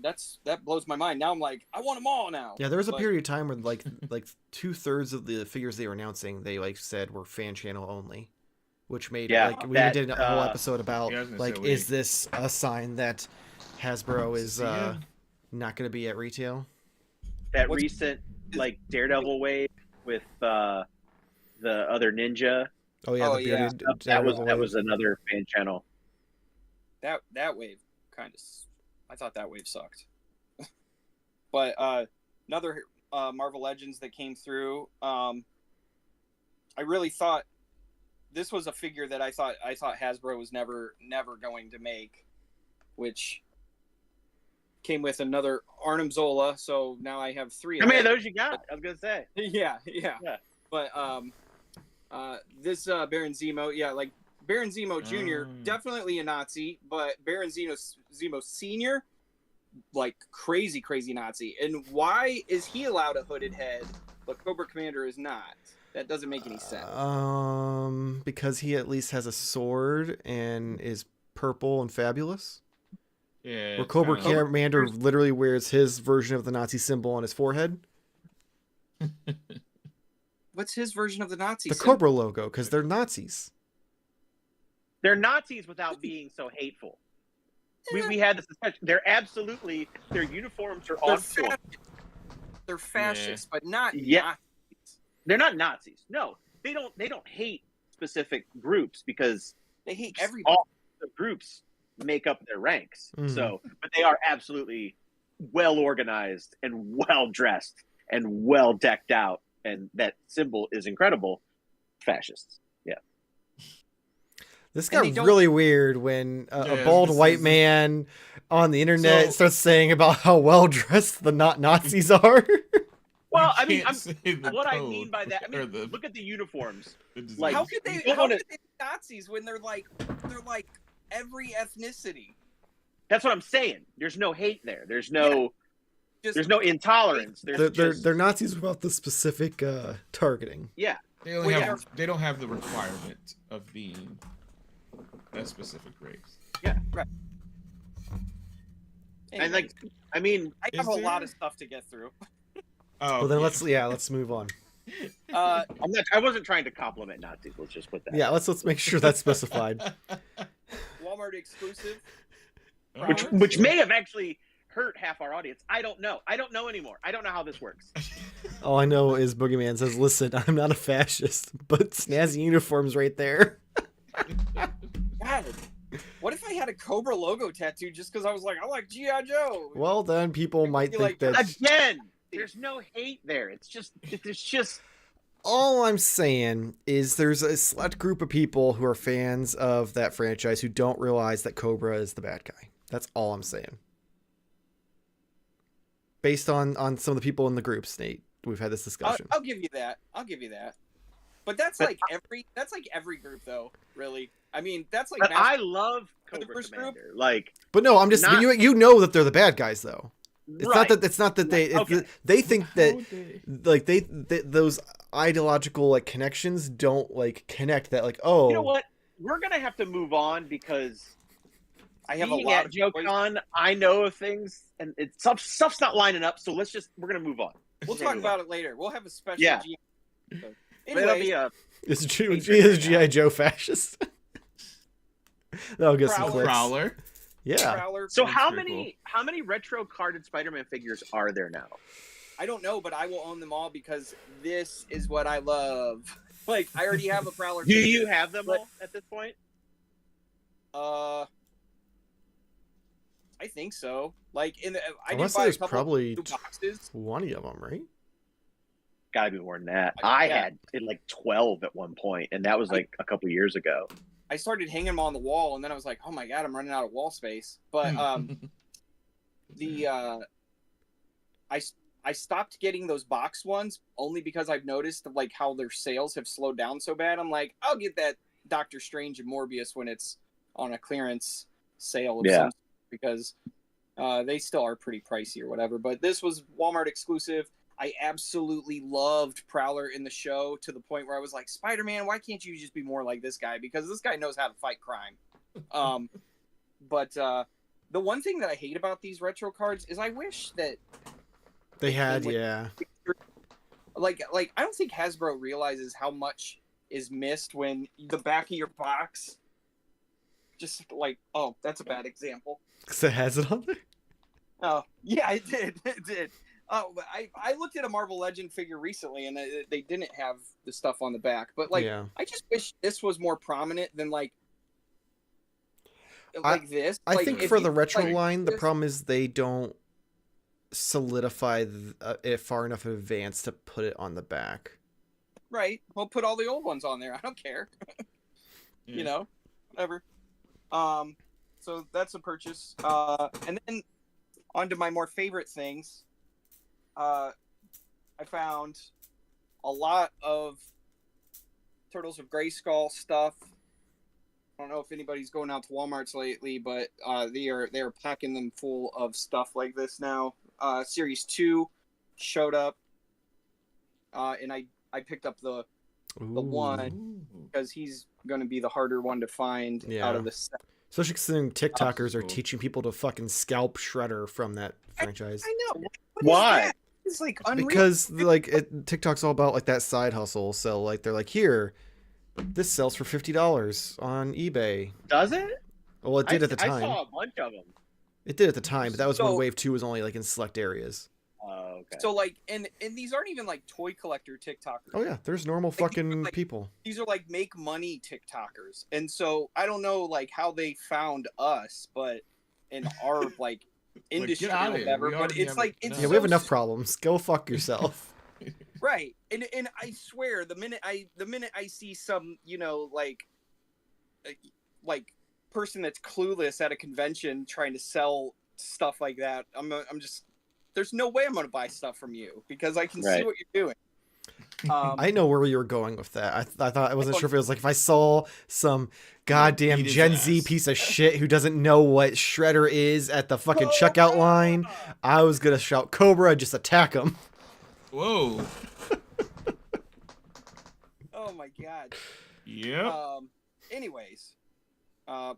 that blows my mind. Now I'm like, I want them all now. Yeah, there was a But- period of time where like 2/3 of the figures they were announcing they like said were fan channel only, which made Yeah, like we that, did a whole episode about yeah, I was gonna like say, is this a sign that Hasbro is Yeah. not going to be at retail? that What's- recent like Daredevil wave with the other ninja. Oh yeah, Oh, the yeah. bearded That Daredevil wave. was another fan channel. that wave kind of, I thought that wave sucked. But another Marvel Legends that came through, I really thought this was a figure that I thought Hasbro was never going to make, which came with another Arnim Zola. So now I have 3 How of many of them. those you got? I was gonna say. Yeah. Yeah. But this Baron Zemo, yeah, like Baron Zemo Jr. definitely a Nazi, but Baron Zemo Senior, like crazy Nazi. And why is he allowed a hooded head, but Cobra Commander is not? That doesn't make any sense. Because he at least has a sword and is purple and fabulous. Yeah. Where Cobra it's kinda- Commander literally wears his version of the Nazi symbol on his forehead. What's his version of the Nazi? The symbol? Cobra logo, because they're Nazis. They're Nazis without being so hateful. We had this discussion. Their uniforms are They're on point. They're fascists, but not Yeah. Nazis. They're not Nazis. No, they don't hate specific groups because They hate everybody. all the groups make up their ranks. Mhm. So, but they are absolutely well organized and well dressed and well decked out, and that symbol is incredible. Fascists. Yeah. This And got they don't- really weird when a Yeah, bald this white is- man on the internet So- starts saying about how well dressed the not Nazis are. Well, You I mean, can't say the what I code mean by that, I or mean, look at the uniforms. the disease. like- How could they? you don't How wanna- could they be Nazis when they're like every ethnicity? That's what I'm saying. There's no hate there. There's no Just intolerance. There's They're Nazis without the specific targeting. yeah. They only Well, have they don't have the requirement of being that specific race. yeah, right. And like, I mean, I have Is a lot there- of stuff to get through. Oh, Well, then yeah. let's move on. I wasn't trying to compliment Nazis. Let's just put that. Yeah, let's make sure that's specified. Walmart exclusive. Which may have actually hurt half our audience. I don't know. I don't know anymore. I don't know how this works. All I know is Boogeyman says, "Listen, I'm not a fascist, but snazzy uniforms right there." God, what if I had a Cobra logo tattoo just because I was like, I like G.I. Joe? Well, then people might Be think like, that. Again, there's no hate there. It's just All I'm saying is there's a select group of people who are fans of that franchise who don't realize that Cobra is the bad guy. That's all I'm saying. Based on some of the people in the groups, Nate, we've had this discussion. I'll give you that. But that's But like every group though, really. I mean, that's like But Master- I love For the Cobra first group? Commander. Like, But no, I'm just Not- you know that they're the bad guys though. It's right. not that they Okay. they think that How they- like they those ideological like connections don't like connect that like oh You know what? We're gonna have to move on because I have a Being lot at of Joe toys. Con, I know of things, and stuff's not lining up. So we're gonna move on. We'll talk about it later. We'll have a special. Yeah. G- so, But it'll anyways, be a Is Patreon G.I. Joe fascist? That'll get some Prowler. clicks. Prowler. Yeah. Prowler. So That's how pretty many retro carded Spider-Man figures are there now? I don't know, but I will own them all because this is what I love. Like, I already have a Prowler. Do figure. you have them But- all at this point? I think so. Like, I wanna did say buy a there's couple probably new boxes. 20 of them, right? Gotta be more than that. I Yeah. had like 12 at one point, and that was like a couple years ago. I started hanging them on the wall, and then I was like, "Oh my god, I'm running out of wall space." But I stopped getting those box ones only because I've noticed like how their sales have slowed down so bad. I'm like, I'll get that Doctor Strange and Morbius when it's on a clearance sale of some, because they still are pretty pricey or whatever. But this was Walmart exclusive. I absolutely loved Prowler in the show to the point where I was like, Spider-Man, why can't you just be more like this guy? Because this guy knows how to fight crime. But the one thing that I hate about these retro cards is I wish that They had, like, yeah. like I don't think Hasbro realizes how much is missed when the back of your box just like, oh, that's a bad example. Because it has it on there? Oh, yeah, it did. It did. Oh, but I looked at a Marvel Legend figure recently, and they didn't have the stuff on the back. But like, Yeah. I just wish this was more prominent than like this. I Like, think if for you- the retro like, line, the this- problem is they don't solidify it far enough in advance to put it on the back. Right. Well, put all the old ones on there. I don't care. Yeah. You know, whatever. So that's a purchase. And then on to my more favorite things. I found a lot of Turtles of Grayskull stuff. I don't know if anybody's going out to Walmart's lately, but they are packing them full of stuff like this now. Series 2 showed up, and I picked up the one Ooh. because he's going to be the harder one to find Yeah. out of the set. Especially considering TikTokers are cool. teaching people to fucking scalp Shredder from that franchise. I know. What is Why? that? It's like unreal. Because like TikTok's all about like that side hustle. So like they're like, here, this sells for $50 on eBay. Does it? Well, it did at the I time. saw a bunch of them. It did at the time, but that was when So- Wave 2 was only like in select areas. Oh, okay. So like, and these aren't even like toy collector TikTokers. Oh yeah, there's normal Like, fucking like- people. These are like make money TikTokers, and so I don't know like how they found us, but in our like industry get out or of here. whatever. We But already it's have like enough. it's Yeah, so we have enough problems. Go fuck yourself. right. And I swear the minute I see some like person that's clueless at a convention trying to sell stuff like that, I'm just there's no way I'm gonna buy stuff from you because I can see Right. what you're doing. I know where you were going with that. I thought I wasn't sure if it was like if I saw some goddamn Beat his Gen Z ass. piece of shit who doesn't know what Shredder is at the fucking checkout line, I was gonna shout Cobra and just attack him. Whoa. Oh my god. Yep. Anyways,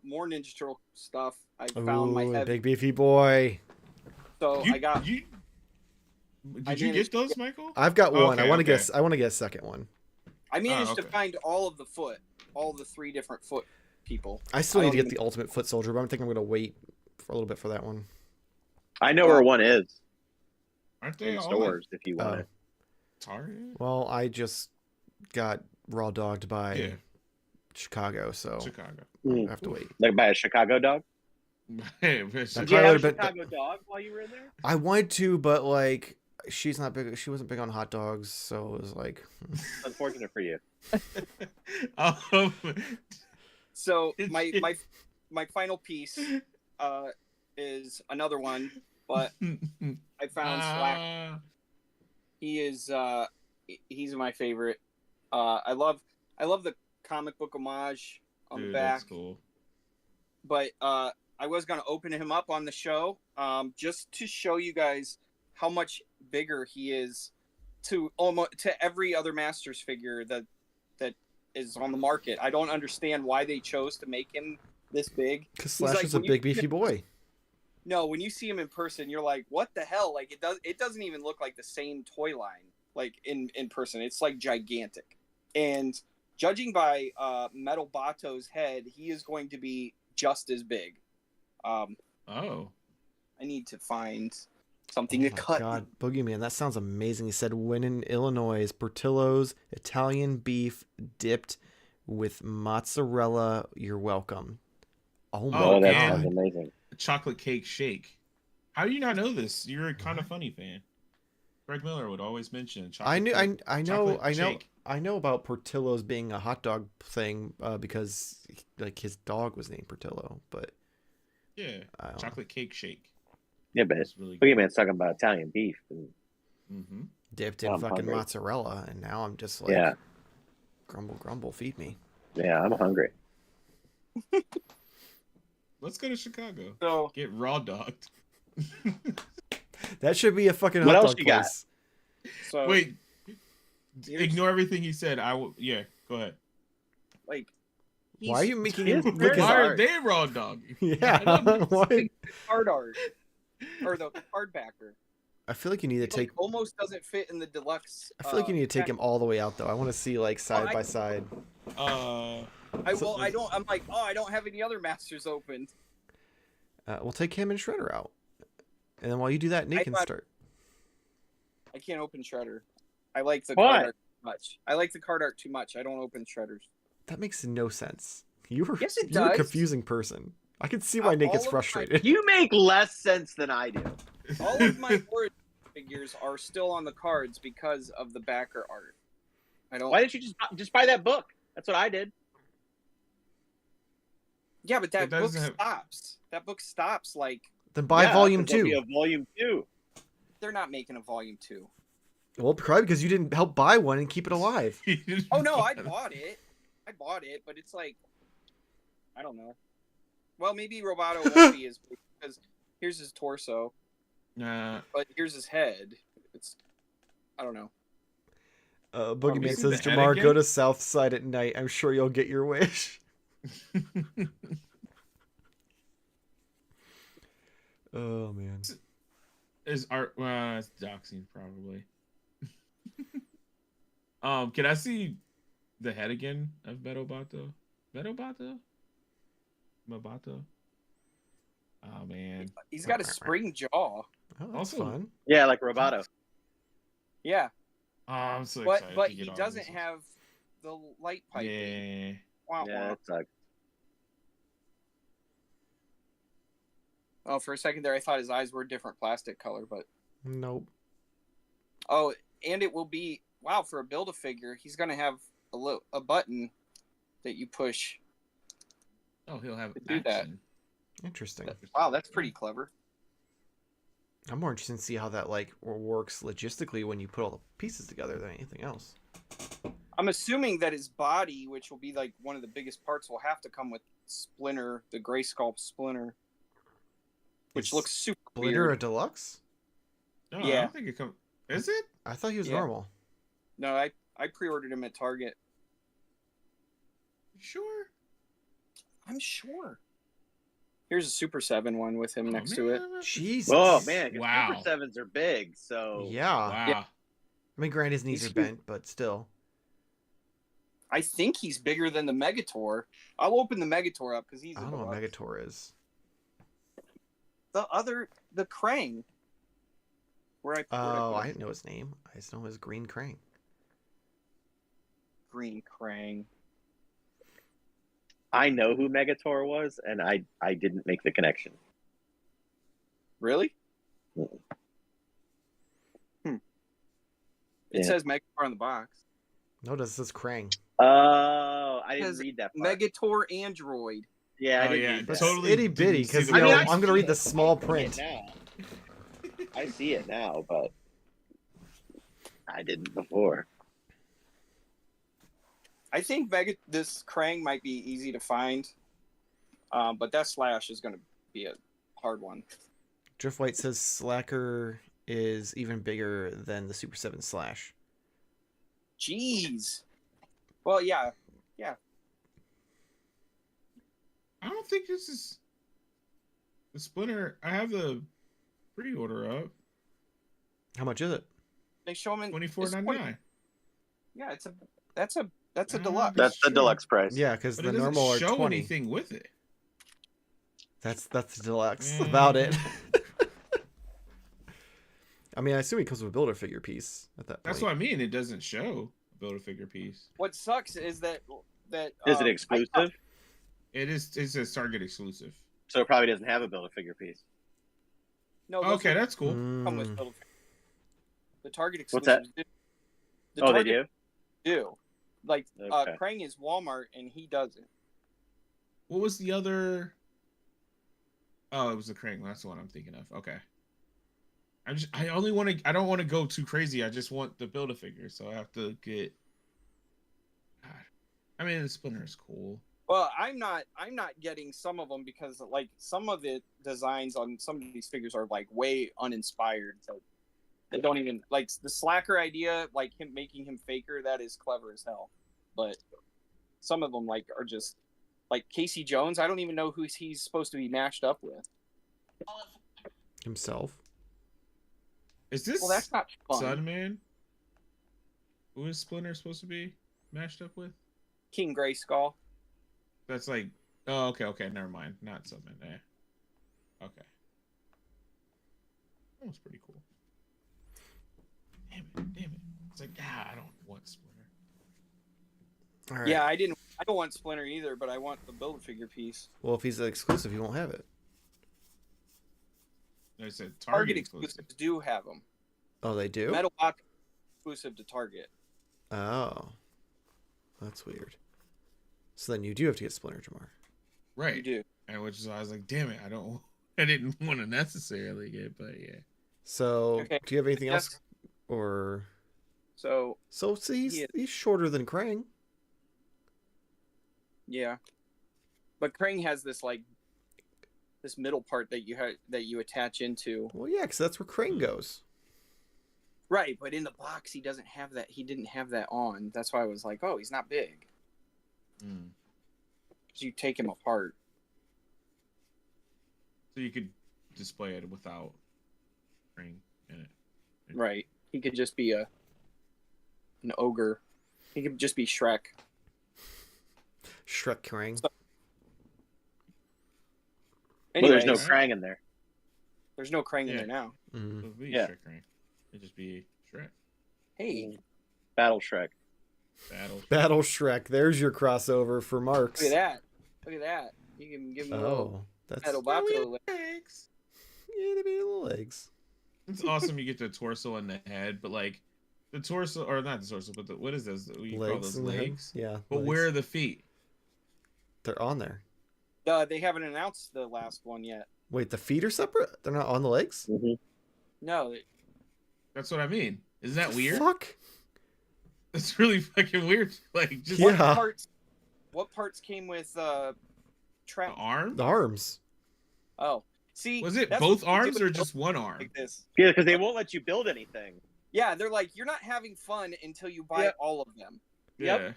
more Ninja Turtle stuff. I found my Ooh, heavy. big beefy boy. So You- I got. you- I Did you managed get those, Michael? I've got one. I Okay, want to okay. guess. I want to get a second one. I managed to okay. find all of the all the 3 different foot people. I still I need to don't get the Ultimate Foot Soldier, but I think I'm gonna wait for a little bit for that one. I know where one is Aren't they in all stores if you want Oh. it. Target? Well, I just got raw dogged by Yeah, Chicago, so Chicago. I have to wait. Like by a Chicago dog. Hey, That Did you probably have a would've been- Chicago dog while you were in there? I wanted to, but like she's not big. She wasn't big on hot dogs, so it was like. Unfortunate for you. um, So my final piece is another one, but I found Slack. He is he's my favorite. I love the comic book homage on the Dude, back. that's cool. But I was gonna open him up on the show, just to show you guys how much bigger he is to every other Masters figure that is on the market. I don't understand why they chose to make him this big. Because He's Slash like, is a when you big see him beefy in boy. No, when you see him in person, you're like, what the hell? Like it doesn't even look like the same toy line like in person. It's like gigantic. And judging by Metal Bato's head, he is going to be just as big. Oh. I need to find something Oh to my cut. God, Boogeyman, that sounds amazing. He said, when in Illinois, Portillo's Italian beef dipped with mozzarella. You're welcome. Oh my Oh, that God. sounds amazing. Chocolate cake shake. How do you not know this? You're a kind of funny fan. Greg Miller would always mention chocolate I knew, cake, I know, chocolate I know, shake. I know about Portillo's being a hot dog thing because like his dog was named Portillo, but Yeah, I don't know. chocolate cake shake. Yeah, but It's really good. Boogeyman's talking about Italian beef. And, Mm-hmm. Dipped in I'm fucking hungry. mozzarella, and now I'm just like, yeah, grumble, grumble, feed me. yeah, I'm hungry. Let's go to Chicago. So Get raw dogged. That should be a fucking What hot else dog you got? place. so Wait, here's- ignore everything he said. I will. Yeah, go ahead. like Why are you making he's him very lick his Why hard. are they raw dogging? Yeah, I don't why? card art or the card backer? I feel like you need to It, like, take. almost doesn't fit in the deluxe. I feel like you need to take pack. him all the way out, though. I want to see like side I- by side. I don't. I'm like, I don't have any other masters opened. We'll take him and Shredder out, and then while you do that, Nick I can thought- start. I can't open Shredder. I like the Why? card art too much. I like the card art too much. I don't open Shredders. That makes no sense. You're Yes, it you're a does. confusing person. I can see why Nick All gets of my- frustrated. You make less sense than I do. All of my origin figures are still on the cards because of the backer art. I don't. Why didn't you just buy that book? That's what I did. Yeah, but that It book doesn't have- stops. That book stops. Like Then buy Yeah, volume 'cause there'll 2. be a volume 2. they're not making a volume 2. Well, probably because you didn't help buy one and keep it alive. Oh no, I bought it. But it's like, I don't know. Well, maybe Roboto won't be as big because here's his torso, Nah. but here's his head. It's, I don't know. Boogeyman we says, see the head Jamar, go again? to South Side at night. I'm sure you'll get your wish. Oh, man. Is art? It's doxing probably. Can I see the head again of Medobato? Medobato? Mabato? Oh man. He's got a spring jaw. Oh, that's Also- fun. Yeah, like Roboto. Yeah, Oh, I'm so but excited. to get he all doesn't this. have the light piping. Yeah. Wah, Yeah, wah. that sucks. Oh, for a second there, I thought his eyes were a different plastic color, but Nope. oh, and it will be wow for a Build-A-Figure. He's gonna have a button that you push. Oh, he'll have To do that. action. Interesting. Wow, that's pretty clever. I'm more interested in see how that like works logistically when you put all the pieces together than anything else. I'm assuming that his body, which will be like one of the biggest parts, will have to come with Splinter, the Gray Sculpt Splinter, which Is looks super Splinter weird. a deluxe? No, I Yeah. don't think it comes. Is it? I thought he was Yeah. normal. No, I pre-ordered him at Target. Sure. I'm sure. Here's a Super 7 one with him Oh, next to it. man. Jesus. Oh man, 'cause Wow. Super Sevens are big, so Yeah. Wow. Yeah. I mean, granted, his knees He's are bent, but still. I think he's bigger than the Megator. I'll open the Megator up because he's I a don't know what deluxe. Megator is. The Krang. Where I Oh, put I didn't know his name. I just know his Green Krang. Green Krang. I know who Megator was, and I didn't make the connection. Really? Mm-mm. It Yeah. says Megator on the box. No, this says Krang. Oh, I didn't Has read that part. Megator Android. Yeah, I Oh, didn't yeah, read That's that. totally itty bitty didn't see because the you know I I'm gonna see read the it. small I see it print. now. I see it now, but I didn't before. I think this Krang might be easy to find, but that Slash is going to be a hard one. Drift White says Slacker is even bigger than the Super 7 Slash. Jeez. Well, yeah. I don't think this is the Splinter. I have the pre-order up. How much is it? They show them in $24.99. Yeah, that's a deluxe. That's the Sure. deluxe price. Yeah, because But the it doesn't normal are show 20. anything with it. That's the deluxe. About it. Mm. I mean, I assume it comes with a Build-A-Figure piece at that point. That's what I mean. It doesn't show a Build-A-Figure piece. What sucks is that Is it I exclusive? thought- It is. It's a Target exclusive. So it probably doesn't have a Build-A-Figure piece. no, those Okay, are- that's cool. come with Mm. Build-A-Figure. The Target What's that? exclusives do. The Oh, they Target do? do. Like Okay. Krang is Walmart and he doesn't. What was the other? Oh, it was the Krang. That's the one I'm thinking of. Okay. I only want to. I don't want to go too crazy. I just want the Build-A-Figure, so I have to get. God. I mean, the Splinter is cool. Well, I'm not getting some of them because like some of the designs on some of these figures are like way uninspired. So they don't even like the Slacker idea, like him making him faker. That is clever as hell. But some of them like are just like Casey Jones. I don't even know who he's supposed to be matched up with. Himself. Is this Well, that's not fun. Sunman? Who is Splinter supposed to be mashed up with? King Grayskull. That's like. Oh, okay. Never mind. Not Sunman. Okay. That was pretty cool. Damn it. It's like, I don't want Splinter. All right. Yeah, I don't want Splinter either, but I want the Build-A-Figure piece. Well, if he's an exclusive, he won't have it. I said Target Target exclusive. exclusives do have them. Oh, they do? Metal Box exclusive to Target. Oh. That's weird. So then you do have to get Splinter, Jamar. Right. You do. And which is why I was like, damn it, I didn't want to necessarily get, but yeah. So, Okay. do you have anything Yes. else? Or... So So, he's shorter than Krang. yeah, but Krang has this like this middle part that you attach into. Well, yeah, because that's where Krang goes. Right, but in the box he doesn't have that. He didn't have that on. That's why I was like, oh, he's not big. Mm. Because you take him apart. So you could display it without ring in it. Right. He could just be an ogre. He could just be Shrek. Shrek Krang. So- Well, there's no Anyways, Krang in there. there's no Krang in Yeah. there now. It Mm. would be Yeah. Shrek ring. It'd just be Shrek. Hey, Battle Shrek. Battle. Battle Shrek. There's your crossover for Marks. look at that. Look at that. You can give him a little Oh, that's... Metal Oh, Box. yeah, Little- thanks. Yeah, they made little legs. It's awesome you get the torso and the head, but like the torso, or not the torso, but what is this? You call those in the head? legs? Yeah. But legs. where are the feet? They're on there. They haven't announced the last one yet. Wait, the feet are separate? They're not on the legs? Mm-hmm. No, That's what I mean. Isn't that weird? Fuck. That's really fucking weird. Like just Yeah. what parts came with the trap? arm. The arms. Oh, see, Was it that's both what they arms do or with just one arm? like this? Yeah, because they won't let you build anything. Yeah, they're like, you're not having fun until you buy Yeah. all of them. Yep. Yeah.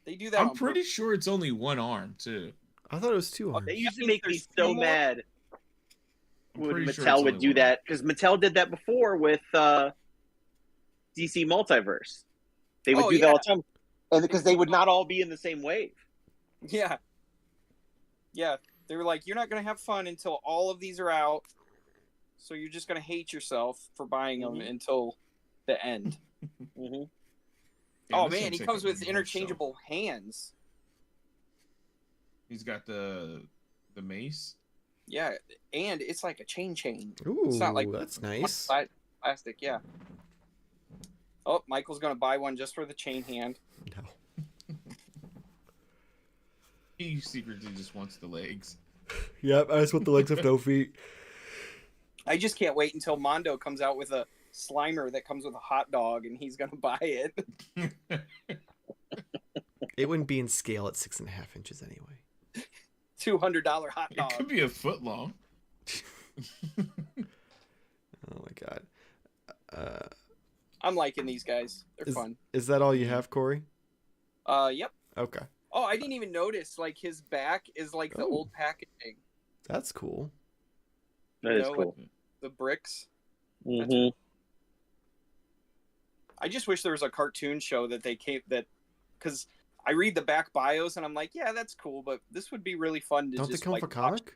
They do that. I'm on pretty sure it's only one arm too. I thought it was two arms. They used to means make me there's so two more? mad I'm when pretty sure Mattel it's would only do one that, because Mattel did that before with DC Multiverse. They would Oh, do that yeah. all the time, and because they would not all be in the same wave. Yeah. Yeah, they were like, you're not gonna have fun until all of these are out. So you're just gonna hate yourself for buying them Mhm. until the end. Mm-hmm. Yeah, Oh this man, looks he like comes a with more interchangeable hands. He's got the mace. Yeah, and it's like a chain. Ooh, It's not like that's one nice. side plastic. Yeah. Oh, Michael's gonna buy one just for the chain hand. No. He secretly just wants the legs. Yep, I just want the legs have no feet. I just can't wait until Mondo comes out with a Slimer that comes with a hot dog, and he's gonna buy it. It wouldn't be in scale at 6.5 inches anyway. $200 hot It dog. could be a foot long. Oh my god. I'm liking these guys. They're Is- fun. Is that all you have, Corey? Yep. Okay. Oh, I didn't even notice. Like his back is like the Oh. old packaging. That's cool. That You is know, cool. The bricks. Mm-hmm. I just wish there was a cartoon show that because I read the back bios and I'm like, yeah, that's cool, but this would be really fun to Don't they just come like with a comic? watch.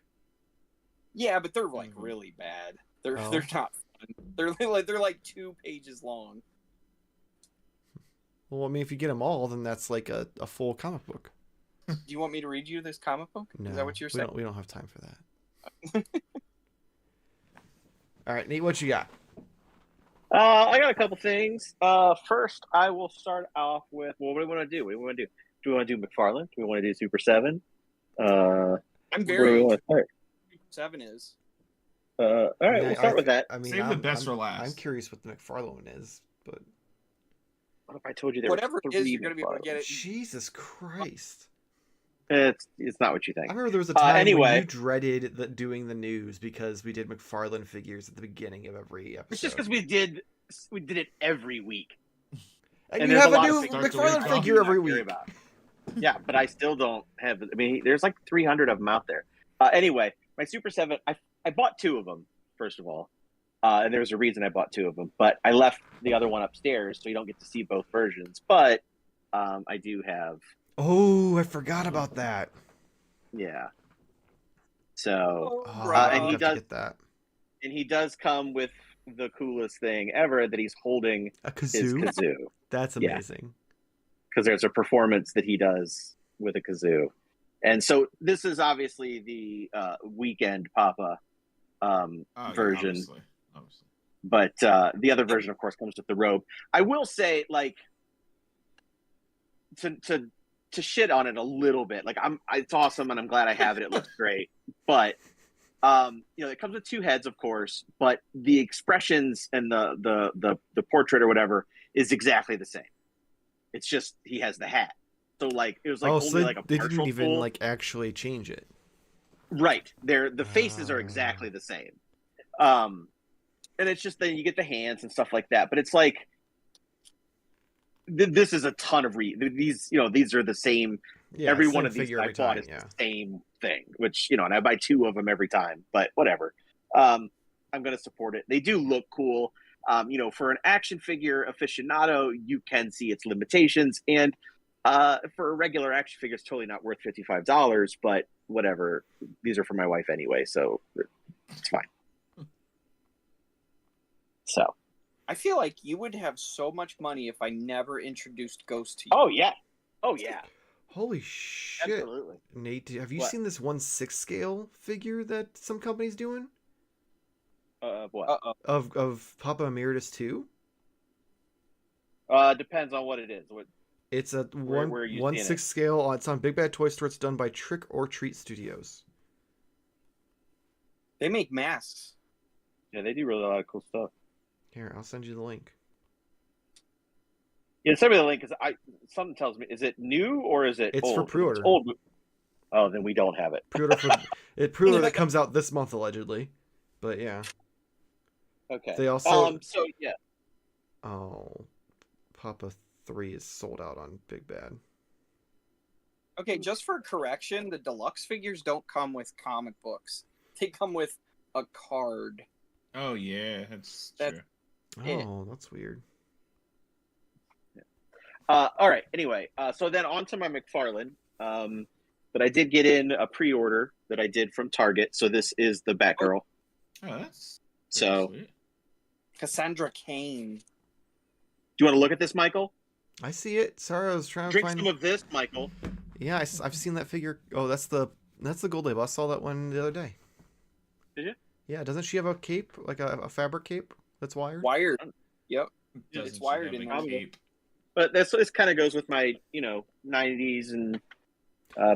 Yeah, but they're like Mhm. really bad. They're Oh. they're not fun. They're like 2 pages long. Well, I mean, if you get them all, then that's like a full comic book. Do you want me to read you this comic book? No, Is that what you're saying? we don't have time for that. All right, Nate, what you got? I got a couple things. First, I will start off with what do we want to do? What do we want to do? Do we want to do McFarlane? Do we want to do Super 7? I'm Where do we very want to start? 7 is. All right, we'll start with that. I mean, Save the best for I'm last. curious what the McFarlane one is, but What if I told you there Whatever were it is, 3 you're going to be able to McFarlanes? get it. Jesus Christ! It's not what you I think. remember there was a time when anyway. you dreaded doing the news because we did McFarlane figures at the beginning of every episode. It's just because we did it every week. and and you there's have a a lot new of things McFarlane to figure not every care week. about. Yeah, but I still don't have. I mean, there's like 300 of them out there. Anyway, my Super 7, I bought 2 of them, first of all. And there's a reason I bought 2 of them. But I left the other one upstairs, so you don't get to see both versions. But I do have, Oh, I forgot about that. yeah. So, Oh, Right. I'll and he have to does- get that. and he does come with the coolest thing ever, that he's holding A his kazoo? kazoo. That's Yeah. amazing. Because there's a performance that he does with a kazoo. And so this is obviously the Weekend Papa Oh, yeah, version. obviously. But the other version, of course, comes with the robe. I will say, like, to shit on it a little bit. Like, it's awesome, and I'm glad I have it. It looks great. But it comes with 2 heads, of course. But the expressions and the portrait or whatever is exactly the same. It's just he has the hat. So like it was like so only like a they partial didn't even full. like actually change it. Right. The faces are exactly the same. And it's just then you get the hands and stuff like that. But it's like this is a ton of these are the same. Yeah, every same one of these figure I every bought time, is yeah. the same thing, which and I buy 2 of them every time. But whatever. I'm going to support it. They do look cool. For an action figure aficionado, you can see its limitations, and for a regular action figure, it's totally not worth $55. But whatever, these are for my wife anyway, so it's fine. So, I feel like you would have so much money if I never introduced Ghost to you. oh yeah, Holy shit. absolutely. Nate, have you What? seen this 1/6 scale figure that some company's doing? What? Uh-oh. Of Papa Emeritus 2? Depends on what it is. What? It's a Where are you seeing 1/6 it? scale. It's on Big Bad Toy Store. It's done by Trick or Treat Studios. They make masks. Yeah, they do really a lot of cool stuff. Here, I'll send you the link. Yeah, send me the link because something tells me, is it new or is it It's old? for If it's pre-order. old. Oh, then we don't have it. Pre-order for pre-order that comes out this month allegedly. But yeah. Okay. They also So yeah. Oh, Papa 3 is sold out on Big Bad. Okay, just for correction, the deluxe figures don't come with comic books. They come with a card. Oh yeah, that's That's- true. Yeah. Oh, that's weird. All right. Anyway, so then on to my McFarlane. But I did get in a pre-order that I did from Target. So this is the Batgirl. Oh, that's So, pretty sweet. Cassandra Cain. do you want to look at this, Michael? I see it. Sorry, I was trying to Drink find. some of this, Michael. Yeah, I've seen that figure. Oh, that's the gold label. I saw that one the other day. Did you? Yeah, doesn't she have a cape, like a fabric cape that's wired? Wired. Yep. Doesn't it's she wired have in a there. cape? But this kind of goes with my 90s and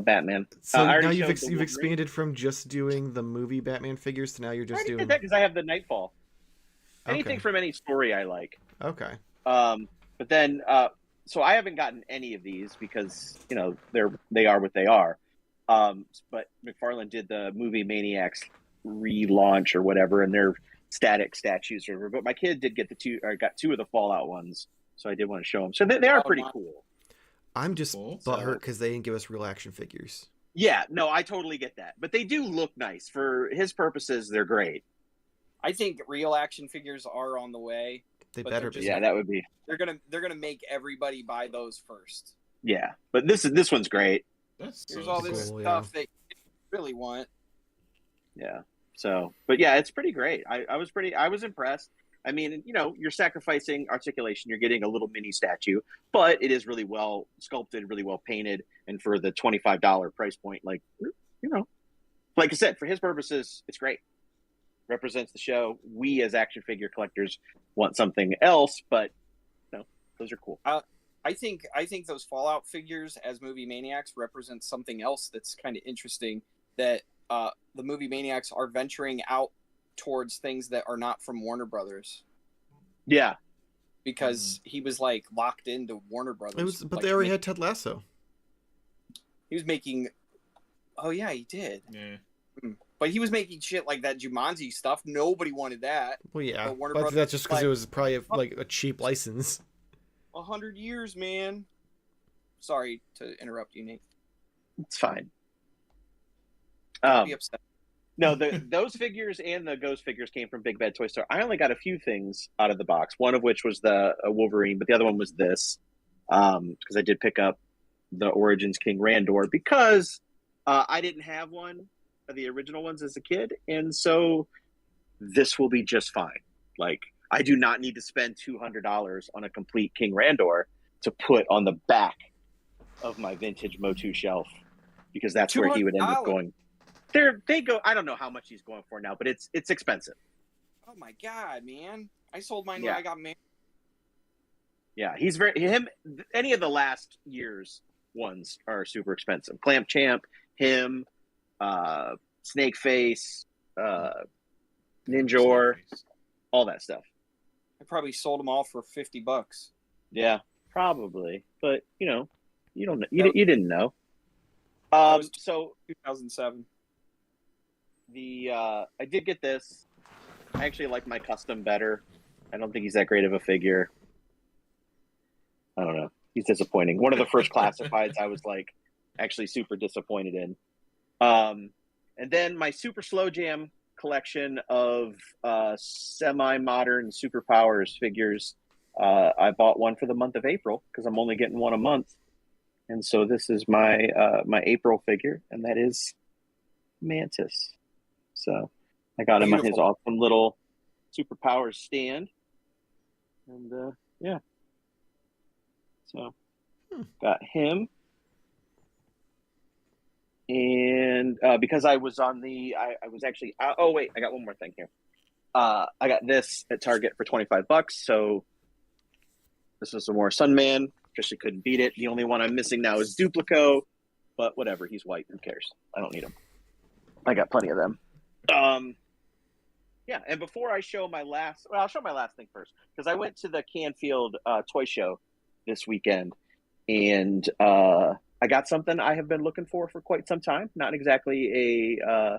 Batman. So I already now showed you've the you've Wolverine. expanded from just doing the movie Batman figures to now you're I just already doing. did that because I have the Nightfall. Anything Okay. from any story I like. Okay. But then, so I haven't gotten any of these because they are what they are. But McFarlane did the movie Maniacs relaunch or whatever, and they're static statues or whatever. But my kid did get got 2 of the Fallout ones, so I did want to show them. So they are pretty cool. I'm just Cool. butthurt because they didn't give us real action figures. Yeah, no, I totally get that. But they do look nice. For his purposes, they're great. I think real action figures are on the way. They But better they're be. just- Yeah, that would be. They're gonna make everybody buy those first. Yeah, but this one's great. That's Here's so all this cool, stuff that you really want. Yeah. So, but yeah, it's pretty great. I was impressed. I mean, you know, you're sacrificing articulation. You're getting a little mini statue, but it is really well sculpted, really well painted, and for the $25 price point, like, you know, like I said, for his purposes, it's great. Represents the show. We as action figure collectors want something else, but no, those are cool. I think those Fallout figures as movie maniacs represent something else that's kind of interesting. That the movie maniacs are venturing out towards things that are not from Warner Brothers. Yeah. Because he was like locked into Warner Brothers. But like, they already had Ted Lasso. He was making. Oh yeah, he did. Yeah. But he was making shit like that Jumanji stuff. Nobody wanted that. Well, yeah, But Warner but Brothers that's just because like- it was probably like a cheap license. 100 years, man. Sorry to interrupt you, Nate. It's fine. Don't be upset. No, those figures and the Ghost figures came from Big Bad Toy Store. I only got a few things out of the box. One of which was the Wolverine, but the other one was this, because I did pick up the Origins King Randor because I didn't have one of the original ones as a kid, and so this will be just fine. Like, I do not need to spend $200 on a complete King Randor to put on the back of my vintage Motu shelf, because that's where he would end up $200. going. They go. I don't know how much he's going for now, but it's expensive. Oh my god, man! I sold mine Yeah. when I got married. Yeah, he's him. Any of the last year's ones are super expensive. Clamp Champ, him, Snake Face, Ninjor, all that stuff. I probably sold them all for $50. Yeah, probably. But you know, you didn't know. So 2007. I did get this. I actually like my custom better. I don't think he's that great of a figure. I don't know. He's disappointing. One of the first classifieds I was like actually super disappointed in. And then my Super Slow Jam collection of semi-modern superpowers figures. I bought one for the month of April because I'm only getting one a month. And so this is my my April figure, and that is Mantis. So I got him on his Beautiful. awesome little superpowers stand. And yeah. So got him. And because I was on I was actually oh wait, I got one more thing here. I got this at Target for $25. So this is some more Sunman. Trisha couldn't beat it. The only one I'm missing now is Duplico, but whatever. He's white. Who cares? I don't need him. I got plenty of them. Yeah. And before I show my last, well, I'll show my last thing first because I went to the Canfield toy show this weekend, and I got something I have been looking for quite some time. Not exactly a.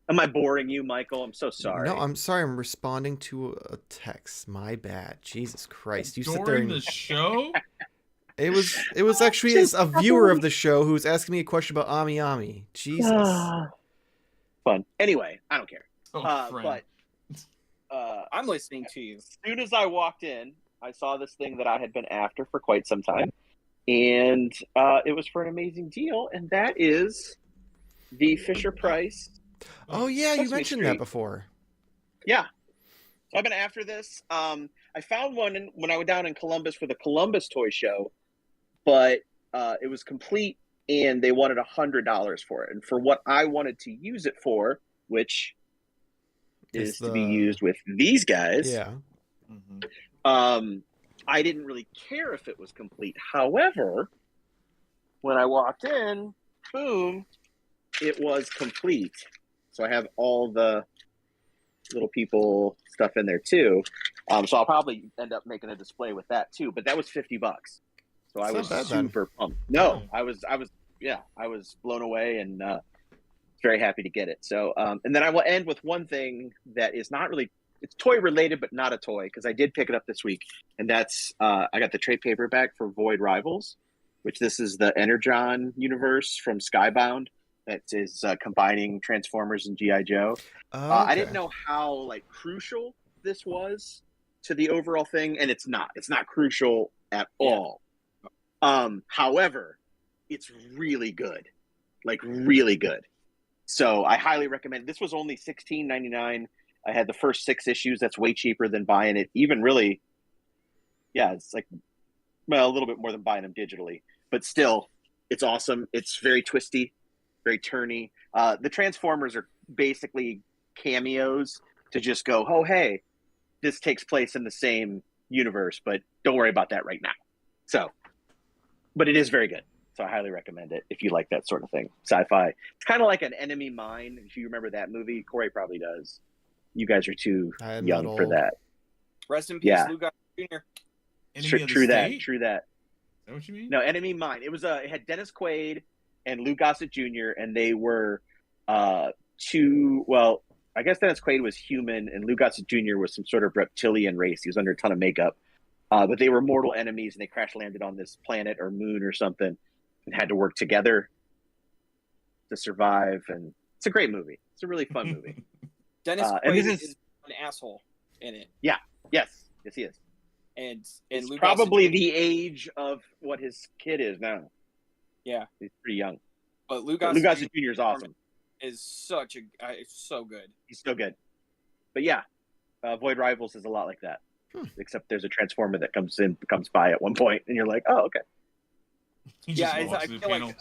Am I boring you, Michael? I'm so sorry. No, I'm sorry. I'm responding to a text. My bad. Jesus Christ! You sit there During and the show? it was actually a viewer of the show who was asking me a question about Ami Ami. Jesus. Fun. Anyway, I don't care. Oh, friend. But I'm listening to you. as soon as I walked in, I saw this thing that I had been after for quite some time, and it was for an amazing deal, and that is the Fisher Price. Oh yeah, you Sesame mentioned Street. that before. Yeah. So I've been after this. I found one when I was down in Columbus for the Columbus Toy Show, but it was complete, and they wanted $100 for it. And for what I wanted to use it for, which is to be used with these guys, Yeah. I didn't really care if it was complete. However, when I walked in, boom, it was complete. So I have all the little people stuff in there too. So I'll probably end up making a display with that too. But that was $50. So I was It's not bad, then. super pumped. No, I was blown away and very happy to get it. So and then I will end with one thing that is not really, it's toy related, but not a toy, because I did pick it up this week, and that's I got the trade paperback for Void Rivals. which this is the Energon universe from Skybound that is combining Transformers and GI Joe. I didn't know how like crucial this was to the overall thing, and it's not. It's not crucial at all. However, it's really good, like really good. So I highly recommend. This was only $16.99. I had the first 6 issues. That's way cheaper than buying it. Even really, yeah, it's like, well, a little bit more than buying them digitally, but still, it's awesome. It's very twisty, very turny. The Transformers are basically cameos to just go, oh, hey, this takes place in the same universe, but don't worry about that right now. So, but it is very good. So I highly recommend it if you like that sort of thing. Sci-fi. It's kind of like an Enemy Mine. If you remember that movie, Corey probably does. You guys are too young for that. Rest in peace, Lou Gossett Jr. True that. True that. Is that what you mean? No, Enemy Mine. It was it had Dennis Quaid and Lou Gossett Jr. and they were two. Well, I guess Dennis Quaid was human and Lou Gossett Jr. was some sort of reptilian race. He was under a ton of makeup, but they were mortal enemies and they crash landed on this planet or moon or something and had to work together to survive. And it's a great movie. It's a really fun movie. Dennis Quaid is an asshole in it. Yeah. Yes, he is. And Lou probably the age of what his kid is now. Yeah, he's pretty young. But Lou Gossett Jr. is awesome. Is so good. He's so good. But yeah, Void Rivals is a lot like that. Except there's a Transformer that comes by at one point, and you're like, oh, okay. I feel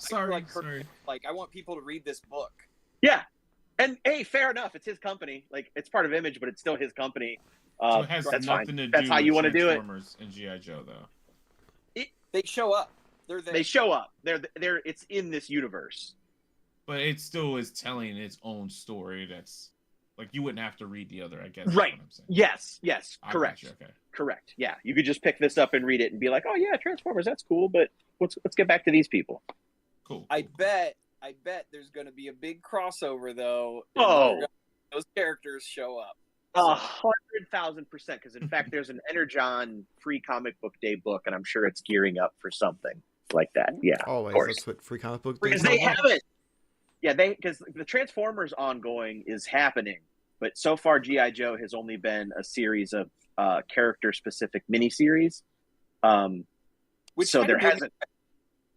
like I want people to read this book. Yeah. And hey, fair enough. It's his company. Like it's part of Image, but it's still his company. So it has nothing to do That's how you want to do it. Transformers and GI Joe, though. They show up. They're there. They show up. They're. It's in this universe. But it still is telling its own story. That's like you wouldn't have to read the other. I guess. Right. What I'm saying. Yes. Correct. Okay. Correct. Yeah, you could just pick this up and read it and be like, oh yeah, Transformers. That's cool. But let's get back to these people. Cool. I bet there's going to be a big crossover though. Oh. Those characters show up. 100,000%. Because in fact, there's an Energon free comic book day book, and I'm sure it's gearing up for something like that. Yeah, always. That's what free comic book day. Because they haven't. Yeah, because the Transformers ongoing is happening, but so far GI Joe has only been a series of character specific miniseries. Which so there hasn't.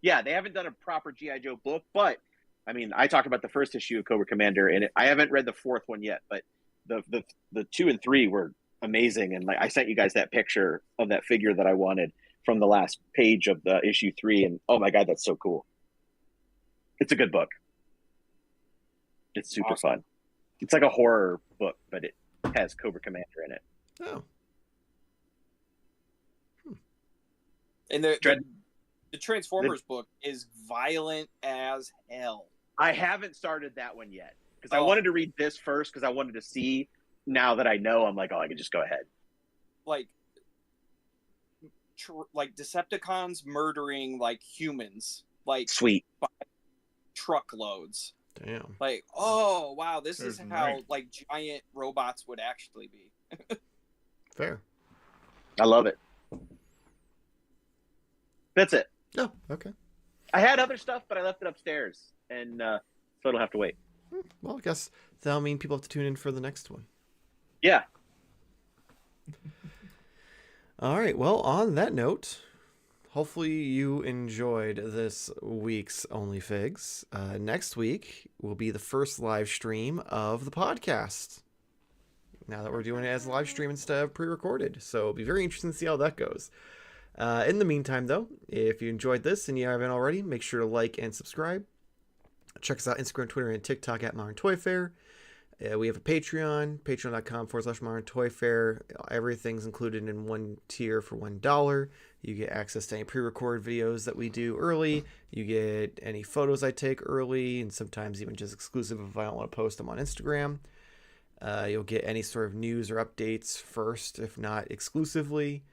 Yeah, they haven't done a proper GI Joe book, but I mean, I talked about the first issue of Cobra Commander, and I haven't read the 4th one yet, but the 2 and 3 were amazing. And like I sent you guys that picture of that figure that I wanted from the last page of the issue 3, and oh my god, that's so cool. It's a good book. It's super fun. It's like a horror book, but it has Cobra Commander in it. Oh. And the Transformers book is violent as hell. I haven't started that one yet because I wanted to read this first because I wanted to see. Now that I know, I'm like, oh, I can just go ahead. Like Decepticons murdering like humans, like sweet truckloads. Damn. Like, oh wow, this is how like giant robots would actually be. Fair. I love it. That's it. Oh, okay. I had other stuff, but I left it upstairs, and so it'll have to wait. Well, I guess that'll mean people have to tune in for the next one. Yeah. All right. Well, on that note, hopefully you enjoyed this week's Onlyfigs. Next week will be the first live stream of the podcast. Now that we're doing it as a live stream instead of pre-recorded. So it'll be very interesting to see how that goes. In the meantime, though, if you enjoyed this and you haven't already, make sure to like and subscribe. Check us out Instagram, Twitter, and TikTok at Modern Toy Fair. We have a Patreon, patreon.com/Modern Toy Fair. Everything's included in one tier for $1. You get access to any pre-recorded videos that we do early. You get any photos I take early, and sometimes even just exclusive if I don't want to post them on Instagram. You'll get any sort of news or updates first, if not exclusively.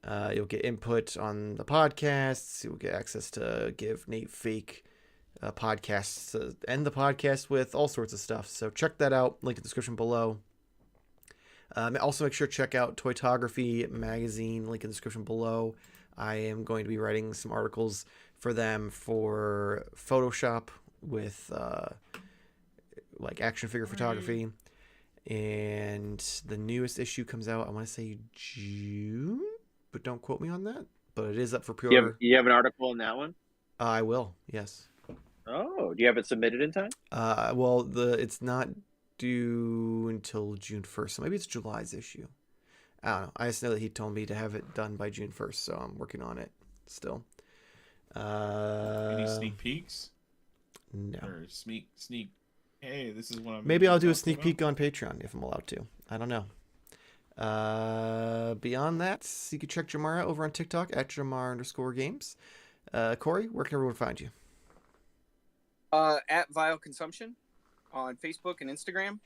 You'll get input on the podcasts. You'll get access to give Nate fake podcasts to end the podcast with, all sorts of stuff. So check that out. Link in the description below. Also make sure to check out Toytography magazine. Link in the description below. I am going to be writing some articles for them for Photoshop with like action figure photography. And the newest issue comes out, I want to say June, but don't quote me on that. But it is up for pre-order. You have an article in that one? I will, yes. Oh, do you have it submitted in time? Well, it's not due until June 1st, so maybe it's July's issue. I don't know. I just know that he told me to have it done by June 1st, so I'm working on it still. Any sneak peeks? No. Or sneak. Hey, this is what I'm. Maybe I'll do a sneak peek on Patreon if I'm allowed to. I don't know. Beyond that, you can check Jamar out over on TikTok at Jamar_games. Corey, where can everyone find you? At Vile Consumption on Facebook and Instagram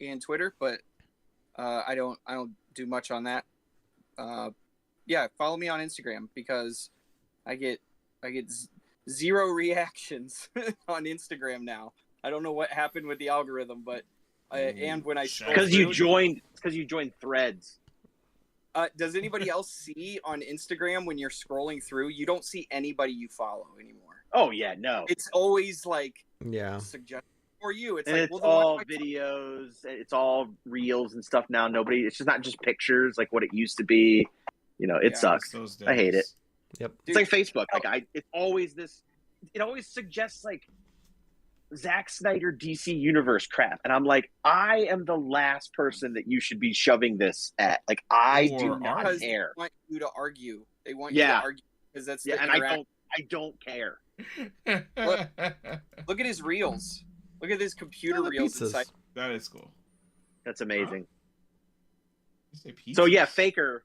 and Twitter, but I don't do much on that. Yeah, follow me on Instagram because I get zero reactions on Instagram now. I don't know what happened with the algorithm, but and when I because you joined Threads. Does anybody else see on Instagram when you're scrolling through? You don't see anybody you follow anymore. Oh yeah, no. It's always like suggestion for you. It's and like it's all videos. It's all reels and stuff now. It's just not just pictures like what it used to be. It sucks. I hate it. Yep. It's like Facebook. It's always this. It always suggests like Zack Snyder DC Universe crap, and I'm like, I am the last person that you should be shoving this at. Like, I do not care. They want you to argue. They want you to argue because that's and I don't care. Look at his reels. Look at his computer reels. That is cool. That's amazing. Huh? So yeah, Faker.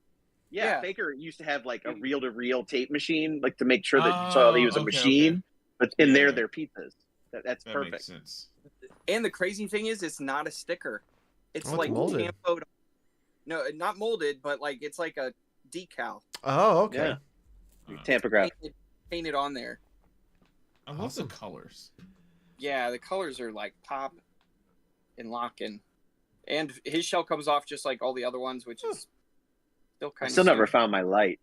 Yeah, Faker used to have like a reel-to-reel tape machine, like to make sure that you saw that he was a machine. Okay. But in they're pizzas. That's perfect. Makes sense. And the crazy thing is, it's not a sticker. It's like molded. tampoed. No, not molded, but like it's like a decal. Oh, okay. Yeah. Tampograph. Painted on there. I love the colors. Yeah, the colors are like pop and locking. And his shell comes off just like all the other ones, which is still kind of... I still never found my light.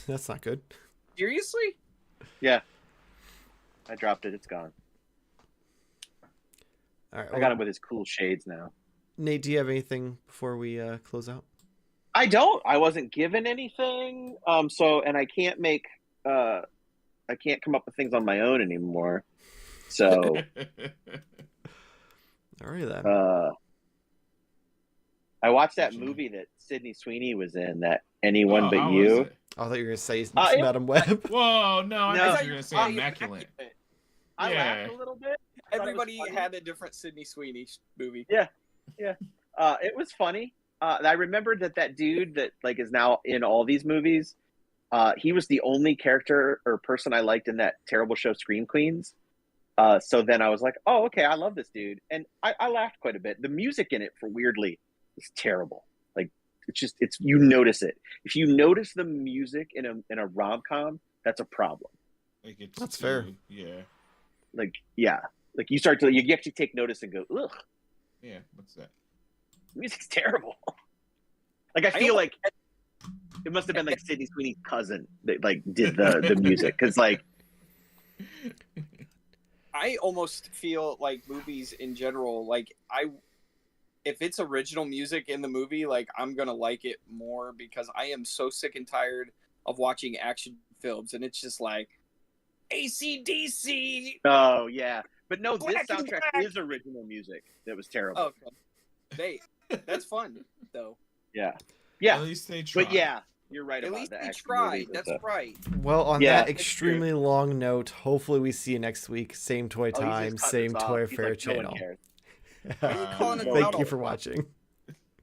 That's not good. Seriously? Yeah. I dropped it. It's gone. All right. I got him with his cool shades now. Nate, do you have anything before we close out? I don't. I wasn't given anything. And I can't make... I can't come up with things on my own anymore. So... All right, then. I watched that movie that Sydney Sweeney was in, that Anyone But You. I thought you were going to say Madam Web. Whoa, no, I thought you were going to say Immaculate. I laughed a little bit. Everybody had a different Sydney Sweeney movie. Yeah. It was funny. I remembered that dude that like is now in all these movies. He was the only character or person I liked in that terrible show Scream Queens. So then I was like, oh, okay, I love this dude. And I laughed quite a bit. The music in it, for weirdly, is terrible. Like, it's you notice it. If you notice the music in a rom-com, that's a problem. Like that's fair. Yeah. Like, yeah. Like, you actually take notice and go, ugh. Yeah, what's that? The music's terrible. Like, I feel like it must have been like Sydney Sweeney's cousin that like did the music. Because like... I almost feel like movies in general, like if it's original music in the movie, like I'm going to like it more because I am so sick and tired of watching action films. And it's just like AC/DC. Oh yeah. But no, this soundtrack is original music. That was terrible. Okay. That's fun though. Yeah. At least they tried. But yeah, you're right At about least the they action tried. movies. That's right. Well, on that extremely long note, hopefully we see you next week. Same toy time, same toy fair channel. Are you calling it Thank you for watching.